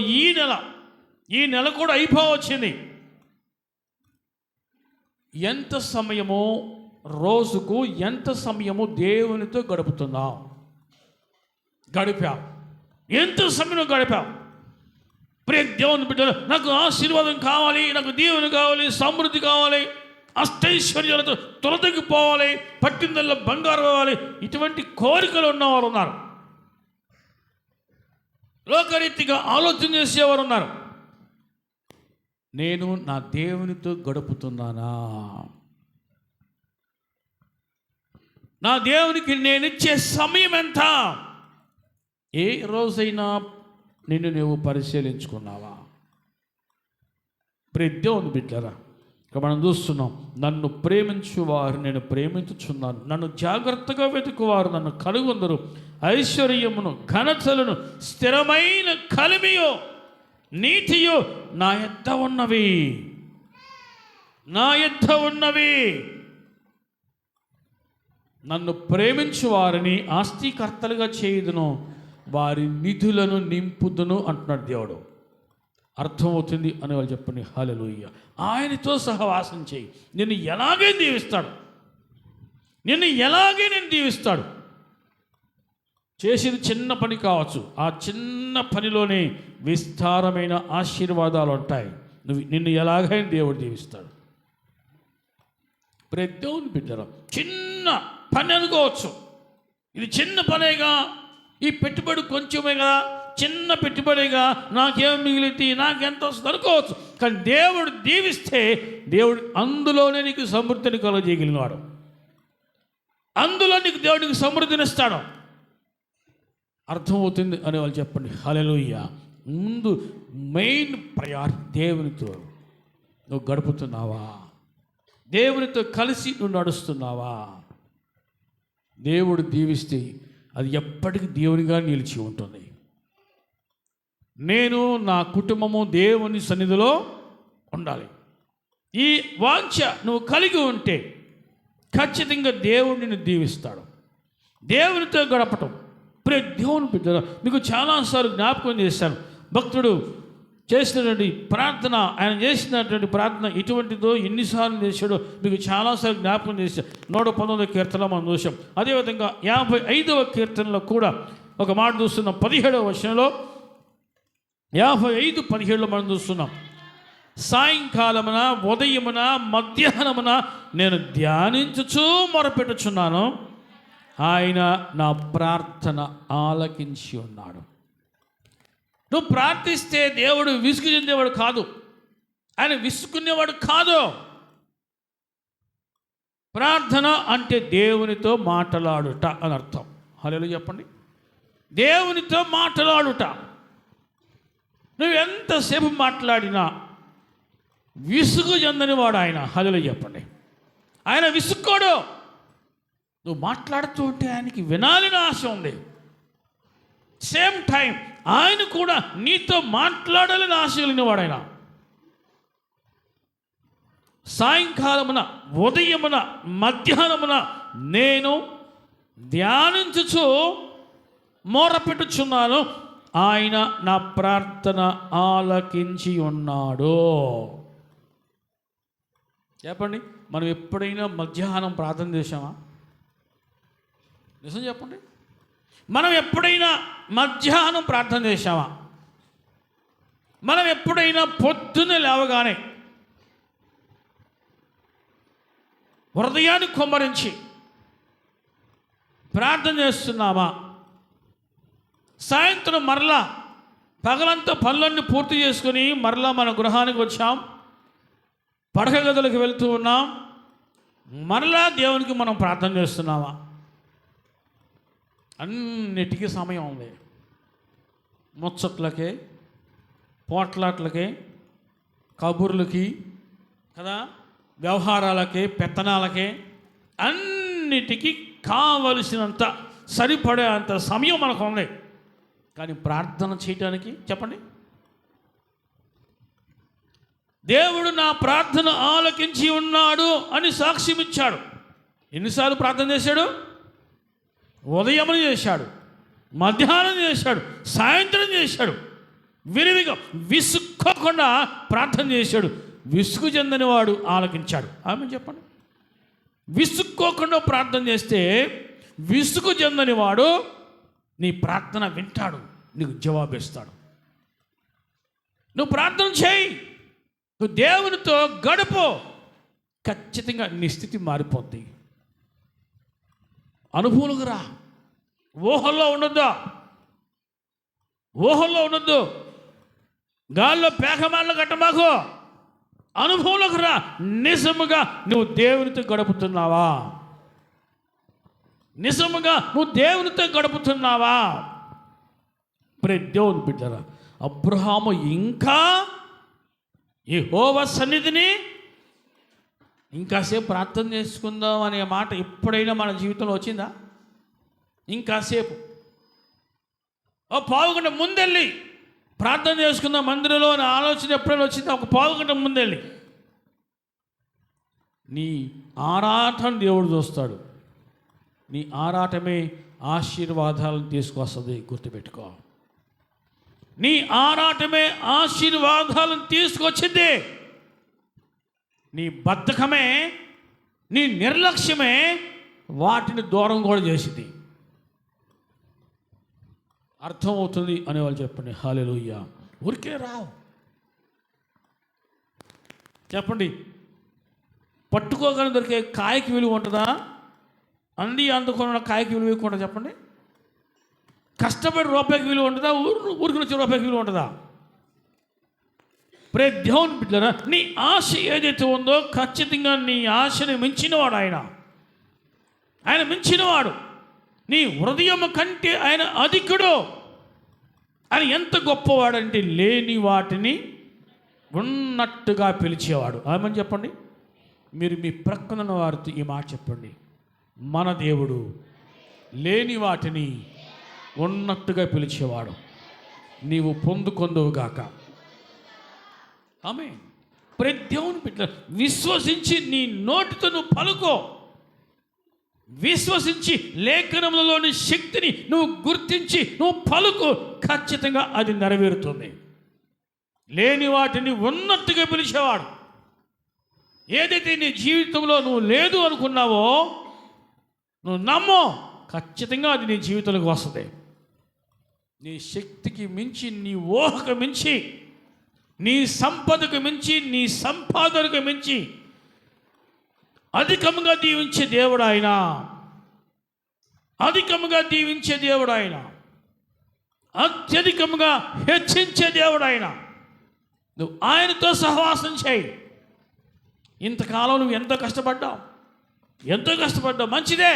ఈ నెల కూడా అయిపోవచ్చింది. ఎంత సమయమో, రోజుకు ఎంత సమయమో దేవునితో గడుపుతున్నావు? గడిపావు? ఎంత సమయం గడిపావు? ప్రియ దేవుని బిడ్డలు, నాకు ఆశీర్వాదం కావాలి, నాకు దీవెన కావాలి, సమృద్ధి కావాలి, అష్టైశ్వర్యాలతో తొలతగిపోవాలి, పట్టిందల్లో బంగారం కావాలి, ఇటువంటి కోరికలు ఉన్నవారు ఉన్నారు. లోకరీతిగా ఆలోచన చేసేవారు ఉన్నారు. నేను నా దేవునితో గడుపుతున్నానా? నా దేవునికి నేను ఇచ్చే సమయం ఎంత? ఏ రోజైనా నిన్ను నువ్వు పరిశీలించుకున్నావా? ప్రియ దేవుని బిడ్డలారా, ఇక మనం చూస్తున్నాం, నన్ను ప్రేమించువారు నేను ప్రేమించుచున్నాను, నన్ను జాగ్రత్తగా వెతుకువారు నన్ను కనుగొందురు. ఐశ్వర్యమును, ఘనతలను, స్థిరమైన కలిమియు, నీతియు నా యొద్ద ఉన్నవి. నన్ను ప్రేమించు వారిని ఆస్తికర్తలుగా చేయుదును, వారి నిధులను నింపుదును అంటున్నాడు దేవుడు. అర్థమవుతుంది అని వాళ్ళు చెప్పండి. హల్లెలూయా. ఆయనతో సహవాసం చేయి, నిన్ను ఎలాగే దీవిస్తాడు, నేను దీవిస్తాడు. చేసేది చిన్న పని కావచ్చు, ఆ చిన్న పనిలోనే విస్తారమైన ఆశీర్వాదాలు ఉంటాయి. నిన్ను ఎలాగైనా దేవుడు దీవిస్తాడు. దేవుని బిడ్డలు, చిన్న పని అనుకోవచ్చు, ఇది చిన్న పనేగా, ఈ పెట్టుబడి కొంచెమే కదా, చిన్న పెట్టుబడిగా, నాకేం మిగిలింది, నాకెంత వస్తుంది అనుకోవచ్చు. కానీ దేవుడు దీవిస్తే దేవుడు అందులోనే నీకు సమృద్ధిని కలుగజేయగలిగినవాడు. అందులో నీకు దేవుడికి సమృద్ధినిస్తాడు. అర్థమవుతుంది అని వాళ్ళు చెప్పండి. హల్లెలూయా. ముందు మెయిన్ ప్రయారిటీ దేవునితో నువ్వు గడుపుతున్నావా? దేవునితో కలిసి నువ్వు నడుస్తున్నావా? దేవుడు దీవిస్తే అది ఎప్పటికీ దేవునిగా నిలిచి ఉంటుంది. నేను నా కుటుంబము దేవుని సన్నిధిలో ఉండాలి. ఈ వాంఛ నువ్వు కలిగి ఉంటే ఖచ్చితంగా దేవుడు నిన్ను దీవిస్తాడు. దేవునితో గడపటం దేవుని బిడ్డలు, మీకు చాలాసార్లు జ్ఞాపకం చేశాను. భక్తుడు చేసినటువంటి ప్రార్థన, ఆయన చేసినటువంటి ప్రార్థన ఎటువంటిదో, ఎన్నిసార్లు చేశాడో మీకు చాలాసార్లు జ్ఞాపకం చేశాను. 119వ కీర్తన మనం చూసాం. అదేవిధంగా 55వ కీర్తనలో కూడా ఒక మాట చూస్తున్నాం. 17వ వచనంలో 55:17 మనం చూస్తున్నాం. సాయంకాలమున, ఉదయమున, మధ్యాహ్నమున నేను ధ్యానించుచూ మొరపెట్టుచున్నాను, ఆయన నా ప్రార్థన ఆలకించి ఉన్నాడు. నువ్వు ప్రార్థిస్తే దేవుడు విసుగు చెందేవాడు కాదు, ఆయన విసుకునేవాడు కాదు. ప్రార్థన అంటే దేవునితో మాట్లాడుట అని అర్థం. హల్లెలూయా చెప్పండి. దేవునితో మాట్లాడుట. నువ్వు ఎంతసేపు మాట్లాడినా విసుగు చెందని వాడు ఆయన. హల్లెలూయా చెప్పండి. ఆయన విసుక్కోడు. నువ్వు మాట్లాడుతూ ఉంటే ఆయనకి వినాలని ఆశ ఉంది. సేమ్ టైం ఆయన కూడా నీతో మాట్లాడాలని ఆశ కలిగిన వాడు ఆయన. సాయంకాలమున, ఉదయమున, మధ్యాహ్నమున నేను ధ్యానించుచు మొరపెట్టుచున్నాను, ఆయన నా ప్రార్థన ఆలకించి ఉన్నాడు. చెప్పండి, మనం ఎప్పుడైనా మధ్యాహ్నం ప్రార్థన చేశామా? నిజం చెప్పండి. మనం ఎప్పుడైనా మధ్యాహ్నం ప్రార్థన చేశామా? మనం ఎప్పుడైనా పొద్దున్నే లేవగానే హృదయాన్ని కుమ్మరించి ప్రార్థన చేస్తున్నామా? సాయంత్రం మరలా పగలంతా పనులన్నీ పూర్తి చేసుకుని మరలా మన గృహానికి వచ్చాం, పడక గదులకు వెళ్తూ ఉన్నాం, మరలా దేవునికి మనం ప్రార్థన చేస్తున్నామా? అన్నిటికీ సమయం ఉంది. ముచ్చట్లకి, పోట్లాట్లకి, కబుర్లకి కదా, వ్యవహారాలకి, పెత్తనాలకి, అన్నిటికీ కావలసినంత సరిపడే అంత సమయం మనకు ఉంది. కానీ ప్రార్థన చేయటానికి చెప్పండి. దేవుడు నా ప్రార్థన ఆలకించి ఉన్నాడు అని సాక్ష్యం ఇచ్చాడు. ఎన్నిసార్లు ప్రార్థన చేశాడు? ఉదయం చేశాడు, మధ్యాహ్నం చేశాడు, సాయంత్రం చేశాడు. విరివిగా విసుక్కోకుండా ప్రార్థన చేశాడు. విసుగు చెందని వాడు ఆలకించాడు. ఆమె చెప్పండి. విసుక్కోకుండా ప్రార్థన చేస్తే విసుగు చెందని వాడు నీ ప్రార్థన వింటాడు, నీకు జవాబిస్తాడు. నువ్వు ప్రార్థన చేయి, నువ్వు దేవునితో గడుపు, ఖచ్చితంగా నీ స్థితి మారిపోద్ది. అనుభూలుగా రా. ఊహల్లో ఉండొద్దు, గాల్లో పేకమాలను కట్టమాకు. అనుభవంలోకి రా. నిజముగా నువ్వు దేవునితో గడుపుతున్నావా? నిజముగా నువ్వు దేవునితో గడుపుతున్నావా? దేవుని బిడ్డరా, అబ్రహాము ఇంకా యెహోవా సన్నిధిని ఇంకాసేపు ప్రార్థన చేసుకుందాం అనే మాట ఎప్పుడైనా మన జీవితంలో వచ్చిందా? ఇంకాసేపు ఓ పావుగంట ముందెళ్ళి ప్రార్థన చేసుకుందాం మందిరంలో అనే ఆలోచన ఎప్పుడైనా వచ్చిందా? ఒక పావుగంట ముందెళ్ళి నీ ఆరాధన దేవుడు చూస్తాడు. నీ ఆరాటమే ఆశీర్వాదాలను తీసుకొస్తుంది, గుర్తుపెట్టుకో. నీ ఆరాటమే ఆశీర్వాదాలను తీసుకొచ్చింది. నీ బద్ధకమే, నీ నిర్లక్ష్యమే వాటిని దూరం కూడా చేసింది. అర్థమవుతుంది అనేవాళ్ళు చెప్పండి హల్లెలూయా. ఊరికే రావు. చెప్పండి, పట్టుకోగానే దొరికే కాయకి విలువ ఉంటుందా? అంది అందుకున్న కాయకి విలువ ఎక్కువ ఉంటుందా? చెప్పండి. కష్టపడి రూపాయికి విలువ ఉంటుందా? ఊరికి వచ్చే రూపాయికి విలువ ఉంటుందా? దేవుని బిడ్డలారా, నీ ఆశ ఏదైతే ఉందో ఖచ్చితంగా నీ ఆశని మించినవాడు ఆయన. ఆయన మించినవాడు. నీ హృదయం కంటే ఆయన అధికుడు. ఆయన ఎంత గొప్పవాడంటే లేని వాటిని ఉన్నట్టుగా పిలిచేవాడు. ఆమని చెప్పండి. మీరు మీ ప్రక్కన వారితో ఈ మాట చెప్పండి. మన దేవుడు లేని వాటిని ఉన్నట్టుగా పిలిచేవాడు. నీవు పొందుకొందువుగాక. ఆమేన్. దేవుని బిడ్డ విశ్వసించి నీ నోటితో నువ్వు పలుకో. విశ్వసించి లేఖనములలోని శక్తిని నువ్వు గుర్తించి నువ్వు పలుకు. ఖచ్చితంగా అది నెరవేరుతుంది. లేని వాటిని ఉన్నట్టుగా పిలిచేవాడు. ఏదైతే నీ జీవితంలో నువ్వు లేదు అనుకున్నావో నువ్వు నమ్మో, ఖచ్చితంగా అది నీ జీవితంలోకి వస్తుంది. నీ శక్తికి మించి, నీ ఊహకు మించి, నీ సంపదకు మించి, నీ సంపాదనకు మించి అధికంగా దీవించే దేవుడు ఆయన. అధికంగా దీవించే దేవుడు ఆయన. అత్యధికంగా హెచ్చించే దేవుడు ఆయన. నువ్వు ఆయనతో సహవాసం చేయి. ఇంతకాలం నువ్వు ఎంతో కష్టపడ్డావు, మంచిదే.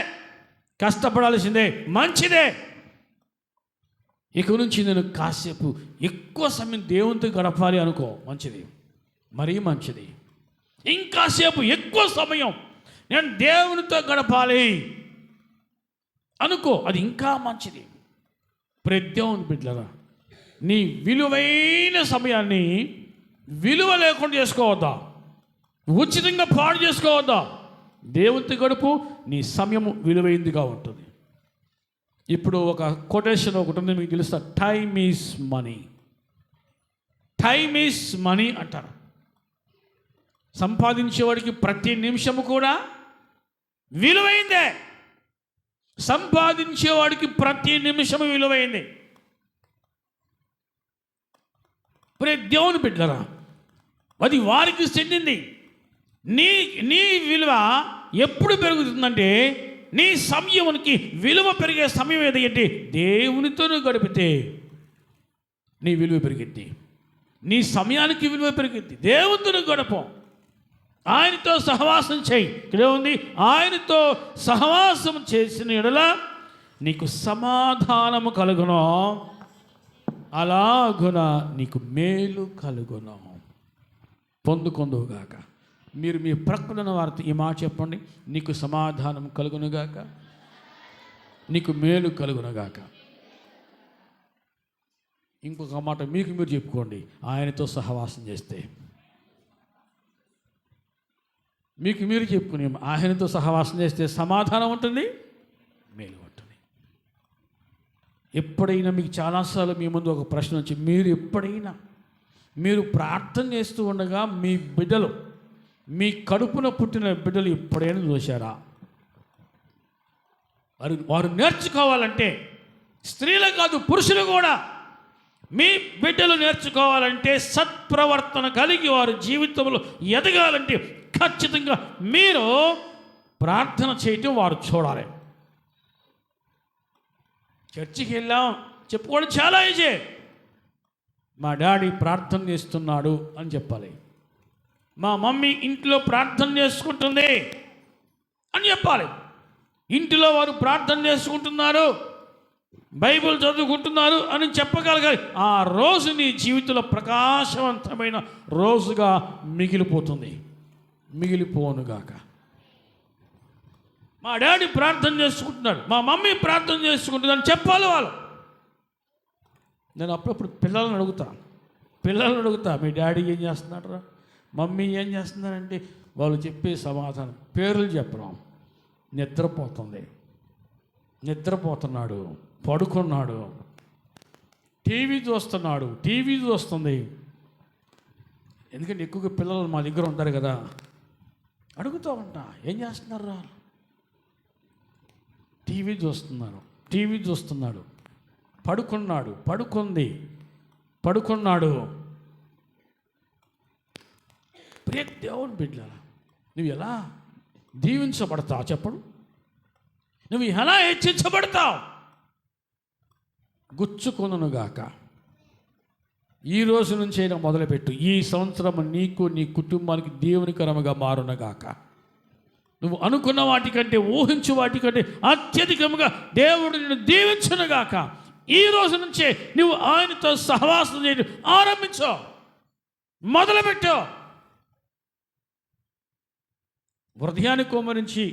కష్టపడాల్సిందే, మంచిదే. ఇక నుంచి నేను కాసేపు ఎక్కువ సమయం దేవునితో గడపాలి అనుకో, మంచిది, మరీ మంచిది. ఇంకాసేపు ఎక్కువ సమయం నేను దేవునితో గడపాలి అనుకో, అది ఇంకా మంచిది. దేవుని బిడ్డలారా, నీ విలువైన సమయాన్ని విలువ లేకుండా చేసుకోవద్దా? ఉచితంగా పాడు చేసుకోవద్దా? దేవునితో గడుపు. నీ సమయము విలువైందిగా ఉంటుంది. ఇప్పుడు ఒక కొటేషన్ ఒకటి ఉంది, మీకు తెలుస్తా. Time is money. Time is money అంటారు. సంపాదించేవాడికి ప్రతి నిమిషము కూడా విలువైందే. సంపాదించేవాడికి ప్రతి నిమిషము విలువైంది. దేవుని బిడ్డలారా, అది వారికి చెందింది. నీ విలువ ఎప్పుడు పెరుగుతుందంటే, నీ సమయానికి విలువ పెరిగే సమయం ఏదంటే దేవునితోనూ గడిపితే నీ విలువ పెరిగింది. నీ సమయానికి విలువ పెరిగింది. దేవునితోనూ గడపం, ఆయనతో సహవాసం చేయి. ఇక్కడే ఉంది, ఆయనతో సహవాసం చేసిన యెడల నీకు సమాధానము కలుగును, అలాగున నీకు మేలు కలుగును. పొందుకొందువుగాక. మీరు మీ ప్రక్కన వారితో ఈ మాట చెప్పండి. నీకు సమాధానం కలుగునుగాక, నీకు మేలు కలుగునుగాక. ఇంకొక మాట మీకు మీరు చెప్పుకోండి. ఆయనతో సహవాసం చేస్తే మీకు మీరు చెప్పుకుని, ఆయనతో సహవాసం చేస్తే సమాధానం ఉంటుంది, మేలు ఉంటుంది. ఎప్పుడైనా మీకు చాలాసార్లు మీ ముందు ఒక ప్రశ్న వచ్చి, మీరు ప్రార్థన చేస్తూ ఉండగా మీ బిడ్డలు, మీ కడుపున పుట్టిన బిడ్డలు ఎప్పుడైనా చూశారా? వారు నేర్చుకోవాలంటే, స్త్రీలు కాదు పురుషులు కూడా, మీ బిడ్డలు నేర్చుకోవాలంటే, సత్ప్రవర్తన కలిగి వారి జీవితంలో ఎదగాలంటే ఖచ్చితంగా మీరు ప్రార్థన చేయటం వారు చూడాలి. చర్చికి వెళ్ళాం చెప్పుకోవడం చాలా ఈజీ. మా డాడీ ప్రార్థన చేస్తున్నాడు అని చెప్పాలి. మా మమ్మీ ఇంట్లో ప్రార్థన చేసుకుంటుంది అని చెప్పాలి. ఇంటిలో వారు ప్రార్థన చేసుకుంటున్నారు, బైబిల్ చదువుకుంటున్నారు అని చెప్పగలగాలి. ఆ రోజు నీ జీవితంలో ప్రకాశవంతమైన రోజుగా మిగిలిపోనుగాక. మా డాడీ ప్రార్థన చేసుకుంటున్నాడు, మా మమ్మీ ప్రార్థన చేసుకుంటుంది అని చెప్పాలి వాళ్ళు. నేను అప్పుడప్పుడు పిల్లలను అడుగుతా, మీ డాడీ ఏం చేస్తున్నాడు, మమ్మీ ఏం చేస్తున్నారంటే వాళ్ళు చెప్పే సమాధానం పేర్లు చెప్పడం, నిద్రపోతుంది, నిద్రపోతున్నాడు, పడుకున్నాడు, టీవీ చూస్తుంది. ఎందుకంటే ఎక్కువగా పిల్లలు మా దగ్గర ఉంటారు కదా, అడుగుతూ ఉంటా, ఏం చేస్తున్నారు రా? టీవీ చూస్తున్నాడు, పడుకున్నాడు. ప్రియ దేవుని బిడ్డలారా, నువ్వు ఎలా దీవించబడతావు చెప్పడు? నువ్వు ఎలా హెచ్చించబడతావు? గుచ్చుకొనుగాక. ఈ రోజు నుంచైనా మొదలుపెట్టు. ఈ సంవత్సరం నీకు నీ కుటుంబానికి దేవునికరముగా మారునగాక. నువ్వు అనుకున్న వాటికంటే, ఊహించు వాటికంటే అత్యధికముగా దేవుడు నిన్ను దీవించునుగాక. ఈ రోజు నుంచే నువ్వు ఆయనతో సహవాసం చేయడం ఆరంభించు, మొదలుపెట్టు. హృదయాన్ని కుమ్మరించి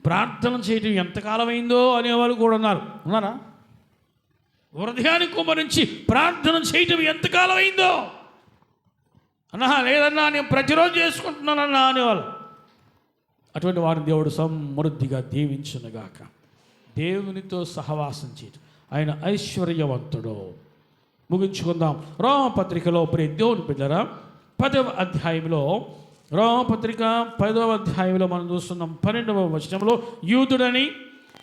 ప్రార్థన చేయడం ఎంతకాలమైందో అనేవాళ్ళు కూడా ఉన్నారా? హృదయాన్ని కుమ్మరించి ప్రార్థన చేయటం ఎంతకాలం అయిందో అన్నా, లేదన్నా నేను ప్రతిరోజు చేసుకుంటున్నానన్నా అనేవాళ్ళు. అటువంటి వారిని దేవుడు సమృద్ధిగా దీవించునుగాక. దేవునితో సహవాసం చేయటం, ఆయన ఐశ్వర్యవంతుడు. ముగించుకుందాం. రోమపత్రికలో ప్రియ దేవుని బిడ్డలారా, 10వ అధ్యాయంలో, రోమపత్రిక 10వ అధ్యాయంలో మనం చూస్తున్నాం 12వ వచనంలో, యూదుడని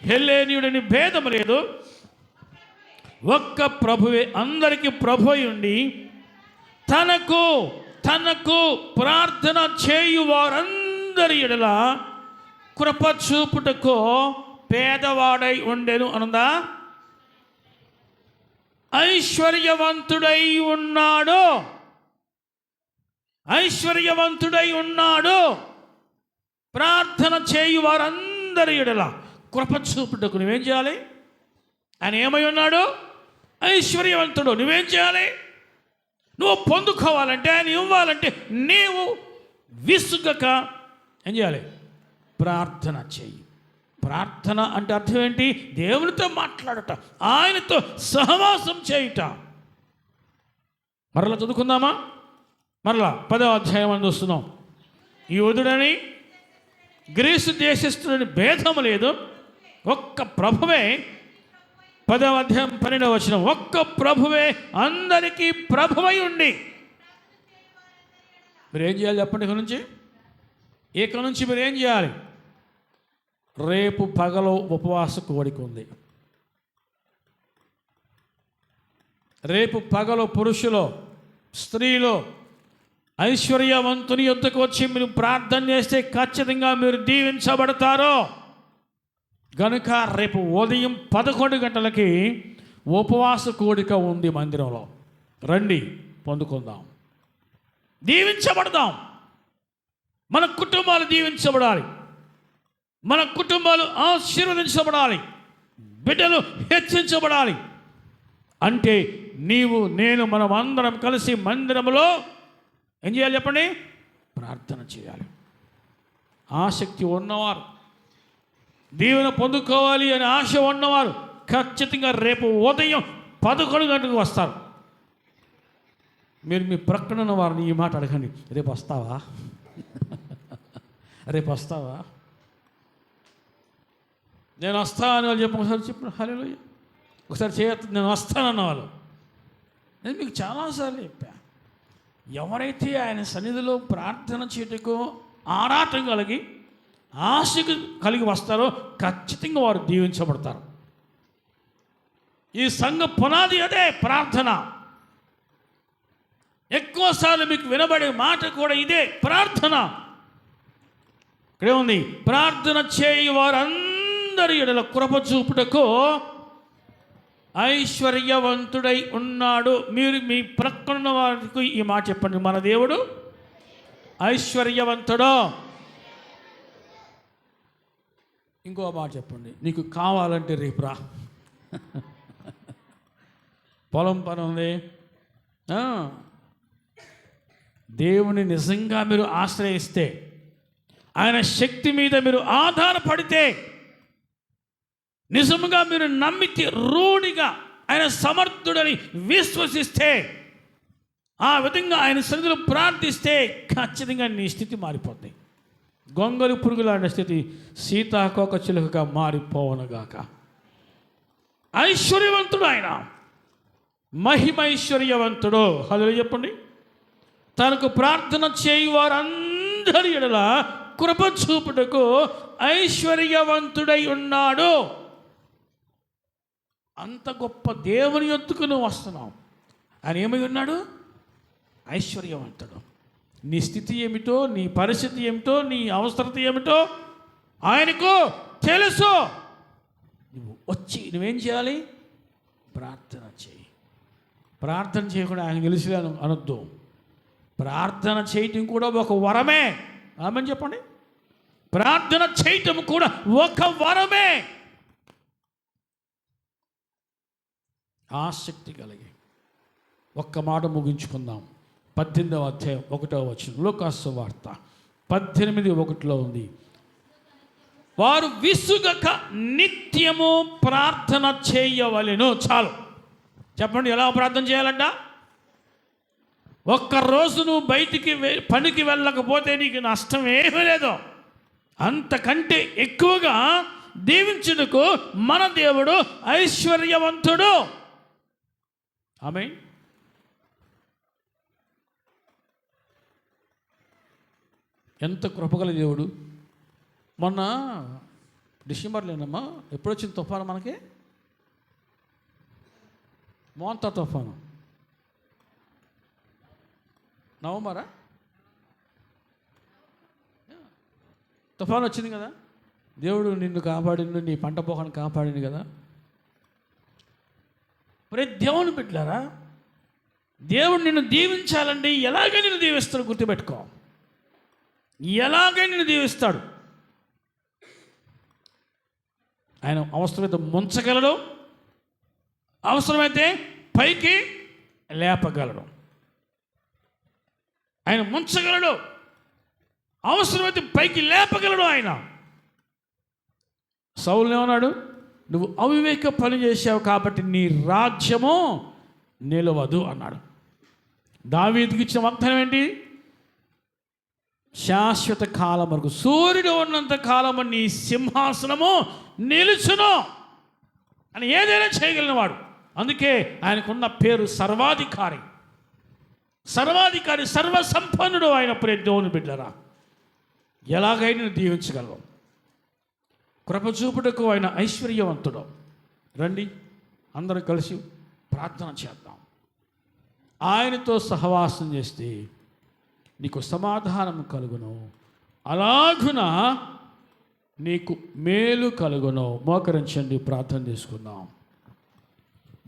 హెల్లేనీయుడని భేదం లేదు, ఒక్క ప్రభువే అందరికీ ప్రభు ఉండి తనకు ప్రార్థన చేయు వారందరి ఎడల కృప చూపుటకు పేదవాడై ఉండెను అనుందా? ఐశ్వర్యవంతుడై ఉన్నాడు. ప్రార్థన చేయు వారందరి ఎడల కృప చూపుటకు నువ్వేం చేయాలి? ఆయన ఏమై ఉన్నాడు? ఐశ్వర్యవంతుడు. నువ్వేం చేయాలి? నువ్వు పొందుకోవాలంటే, ఆయన ఇవ్వాలంటే నీవు విసుగక ఏం చేయాలి? ప్రార్థన చెయ్యి. ప్రార్థన అంటే అర్థం ఏంటి? దేవునితో మాట్లాడట, ఆయనతో సహవాసం చేయుట. మరలా చదువుకుందామా? మరలా 10వ అధ్యాయం అని చూస్తున్నాం. యూదుడని గ్రీసు దేశస్థుడని భేదము లేదు, ఒక్క ప్రభువే. 10వ అధ్యాయం 12వ వచనం, ఒక్క ప్రభువే అందరికీ ప్రభువై ఉండి. మీరు ఏం చేయాలి చెప్పండి? ఇక నుంచి మీరు ఏం చేయాలి? రేపు పగలు ఉపవాస కోడిక ఉంది. రేపు పగలు పురుషులు, స్త్రీలు ఐశ్వర్యవంతుని యొద్దకు వచ్చి మీరు ప్రార్థన చేస్తే ఖచ్చితంగా మీరు దీవించబడతారు. గనుక రేపు ఉదయం 11 గంటలకి ఉపవాస కోడిక ఉంది మందిరంలో. రండి, పొందుకుందాం, దీవించబడదాం. మన కుటుంబాలు దీవించబడాలి, మన కుటుంబాలు ఆశీర్వదించబడాలి, బిడ్డలు హెచ్చించబడాలి. అంటే నీవు నేను మనం అందరం కలిసి మందిరంలో ఏం చేయాలి చెప్పండి? ప్రార్థన చేయాలి. ఆసక్తి ఉన్నవారు, దీవెన పొందుకోవాలి అనే ఆశ ఉన్నవారు ఖచ్చితంగా రేపు ఉదయం 11 గంటలకు వస్తారు. మీరు మీ ప్రక్కన వారిని ఈ మాట అడగండి, రేపు వస్తావా? రేపు వస్తావా? నేను వస్తాను అని వాళ్ళు చెప్పి ఒకసారి చెప్పిన హల్లెలూయా. ఒకసారి చేయొద్దు, నేను వస్తానన్న వాళ్ళు. నేను మీకు చాలాసార్లు చెప్పా, ఎవరైతే ఆయన సన్నిధిలో ప్రార్థన చేయటకు ఆరాటం కలిగి ఆశకు కలిగి వస్తారో ఖచ్చితంగా వారు దీవించబడతారు. ఈ సంఘ పునాది అదే ప్రార్థన. ఎక్కువసార్లు మీకు వినబడే మాట కూడా ఇదే, ప్రార్థన. ఇక్కడే ఉంది, ప్రార్థన చేయు వారందరి ఎడల కృప చూపుటకు ఐశ్వర్యవంతుడై ఉన్నాడు. మీరు మీ ప్రక్కన వారికి ఈ మాట చెప్పండి, మన దేవుడు ఐశ్వర్యవంతుడు. ఇంకో మాట చెప్పండి, నీకు కావాలంటే రేపు రా. పొలం పని ఉంది. దేవుని నిజంగా మీరు ఆశ్రయిస్తే, ఆయన శక్తి మీద మీరు ఆధారపడితే, నిజంగా మీరు నమ్మితే, రూఢిగా ఆయన సమర్థుడని విశ్వసిస్తే, ఆ విధంగా ఆయన సన్నిధిలో ప్రార్థిస్తే ఖచ్చితంగా నీ స్థితి మారిపోతుంది. గొంగలి పురుగు లాంటి స్థితి సీతాకోక చిలుకగా మారిపోవనుగాక. ఐశ్వర్యవంతుడు, ఆయన మహిమైశ్వర్యవంతుడు. హల్లెలూయా చెప్పండి. తనకు ప్రార్థన చేయు వారందరి ఎడల కృప చూపుటకు ఐశ్వర్యవంతుడై ఉన్నాడు. అంత గొప్ప దేవుని యొద్దకు నువ్వు వస్తున్నావు. ఆయన ఏమై ఉన్నాడు? ఐశ్వర్యవంతుడు. నీ స్థితి ఏమిటో, నీ పరిస్థితి ఏమిటో, నీ అవసరత ఏమిటో ఆయనకు తెలుసు. నువ్వు వచ్చి నువ్వేం చేయాలి? ప్రార్థన చేయి. ప్రార్థన చేయకుండా ఆయన తెలిసి అనొద్దు. ప్రార్థన చేయటం కూడా ఒక వరమే. ఆమేన్ చెప్పండి. ప్రార్థన చేయటం కూడా ఒక వరమే. ఆసక్తి కలిగి ఒక్క మాట ముగించుకుందాం. 18వ అధ్యాయం 1వ వచనం, లూకాసు వార్త 18:1 ఉంది. వారు విసుగక నిత్యము ప్రార్థన చేయవలెను. చాలు చెప్పండి, ఎలా ప్రార్థన చేయాలంట? ఒక్కరోజు నువ్వు బయటికి పనికి వెళ్ళకపోతే నీకు నష్టం ఏమీ లేదు. అంతకంటే ఎక్కువగా దీవించుటకు మన దేవుడు ఐశ్వర్యవంతుడు. ఆమేన్. ఎంత కృపగల దేవుడు. మొన్న డిసెంబర్లోనమ్మా ఎప్పుడు వచ్చింది తుఫాను? మనకి మోంతా తుఫాను నవంబరా తుఫాను వచ్చింది కదా. దేవుడు నిన్ను కాపాడిండు, నీ పంట పొలాన్ని కాపాడిండు కదా. ప్రతి దేవుని బిడ్డలారా, దేవుడు నిన్ను దీవించాలండి. ఎలాగ నిన్ను దీవిస్తాడు గుర్తుపెట్టుకో. ఎలాగ నిన్ను దీవిస్తాడు. ఆయన అవసరమైతే ముంచగలడు, అవసరమైతే పైకి లేపగలడు. ఆయన ముంచగలడు, అవసరమైతే పైకి లేపగలడు. ఆయన సౌలు ఏమన్నాడు? నువ్వు అవివేక పని చేశావు కాబట్టి నీ రాజ్యము నిలవదు అన్నాడు. దావీదుకి ఇచ్చిన వాగ్దానం ఏంటి? శాశ్వత కాలం వరకు, సూర్యుడు ఉన్నంత కాలము నీ సింహాసనము నిలుచును అని ఏదైనా చేయగలిగిన వాడు. అందుకే ఆయనకున్న పేరు సర్వాధికారి. సర్వాధికారి, సర్వసంపన్నుడు ఆయన. ప్రియ దేవుని బిడ్డలారా, ఎలాగైనా దీవించగలవు. కృప చూపుటకు ఆయన ఐశ్వర్యవంతుడు. రండి అందరూ కలిసి ప్రార్థన చేద్దాం. ఆయనతో సహవాసం చేస్తే నీకు సమాధానం కలుగును, అలాగున నీకు మేలు కలుగును. మోకరించండి, ప్రార్థన చేసుకుందాం.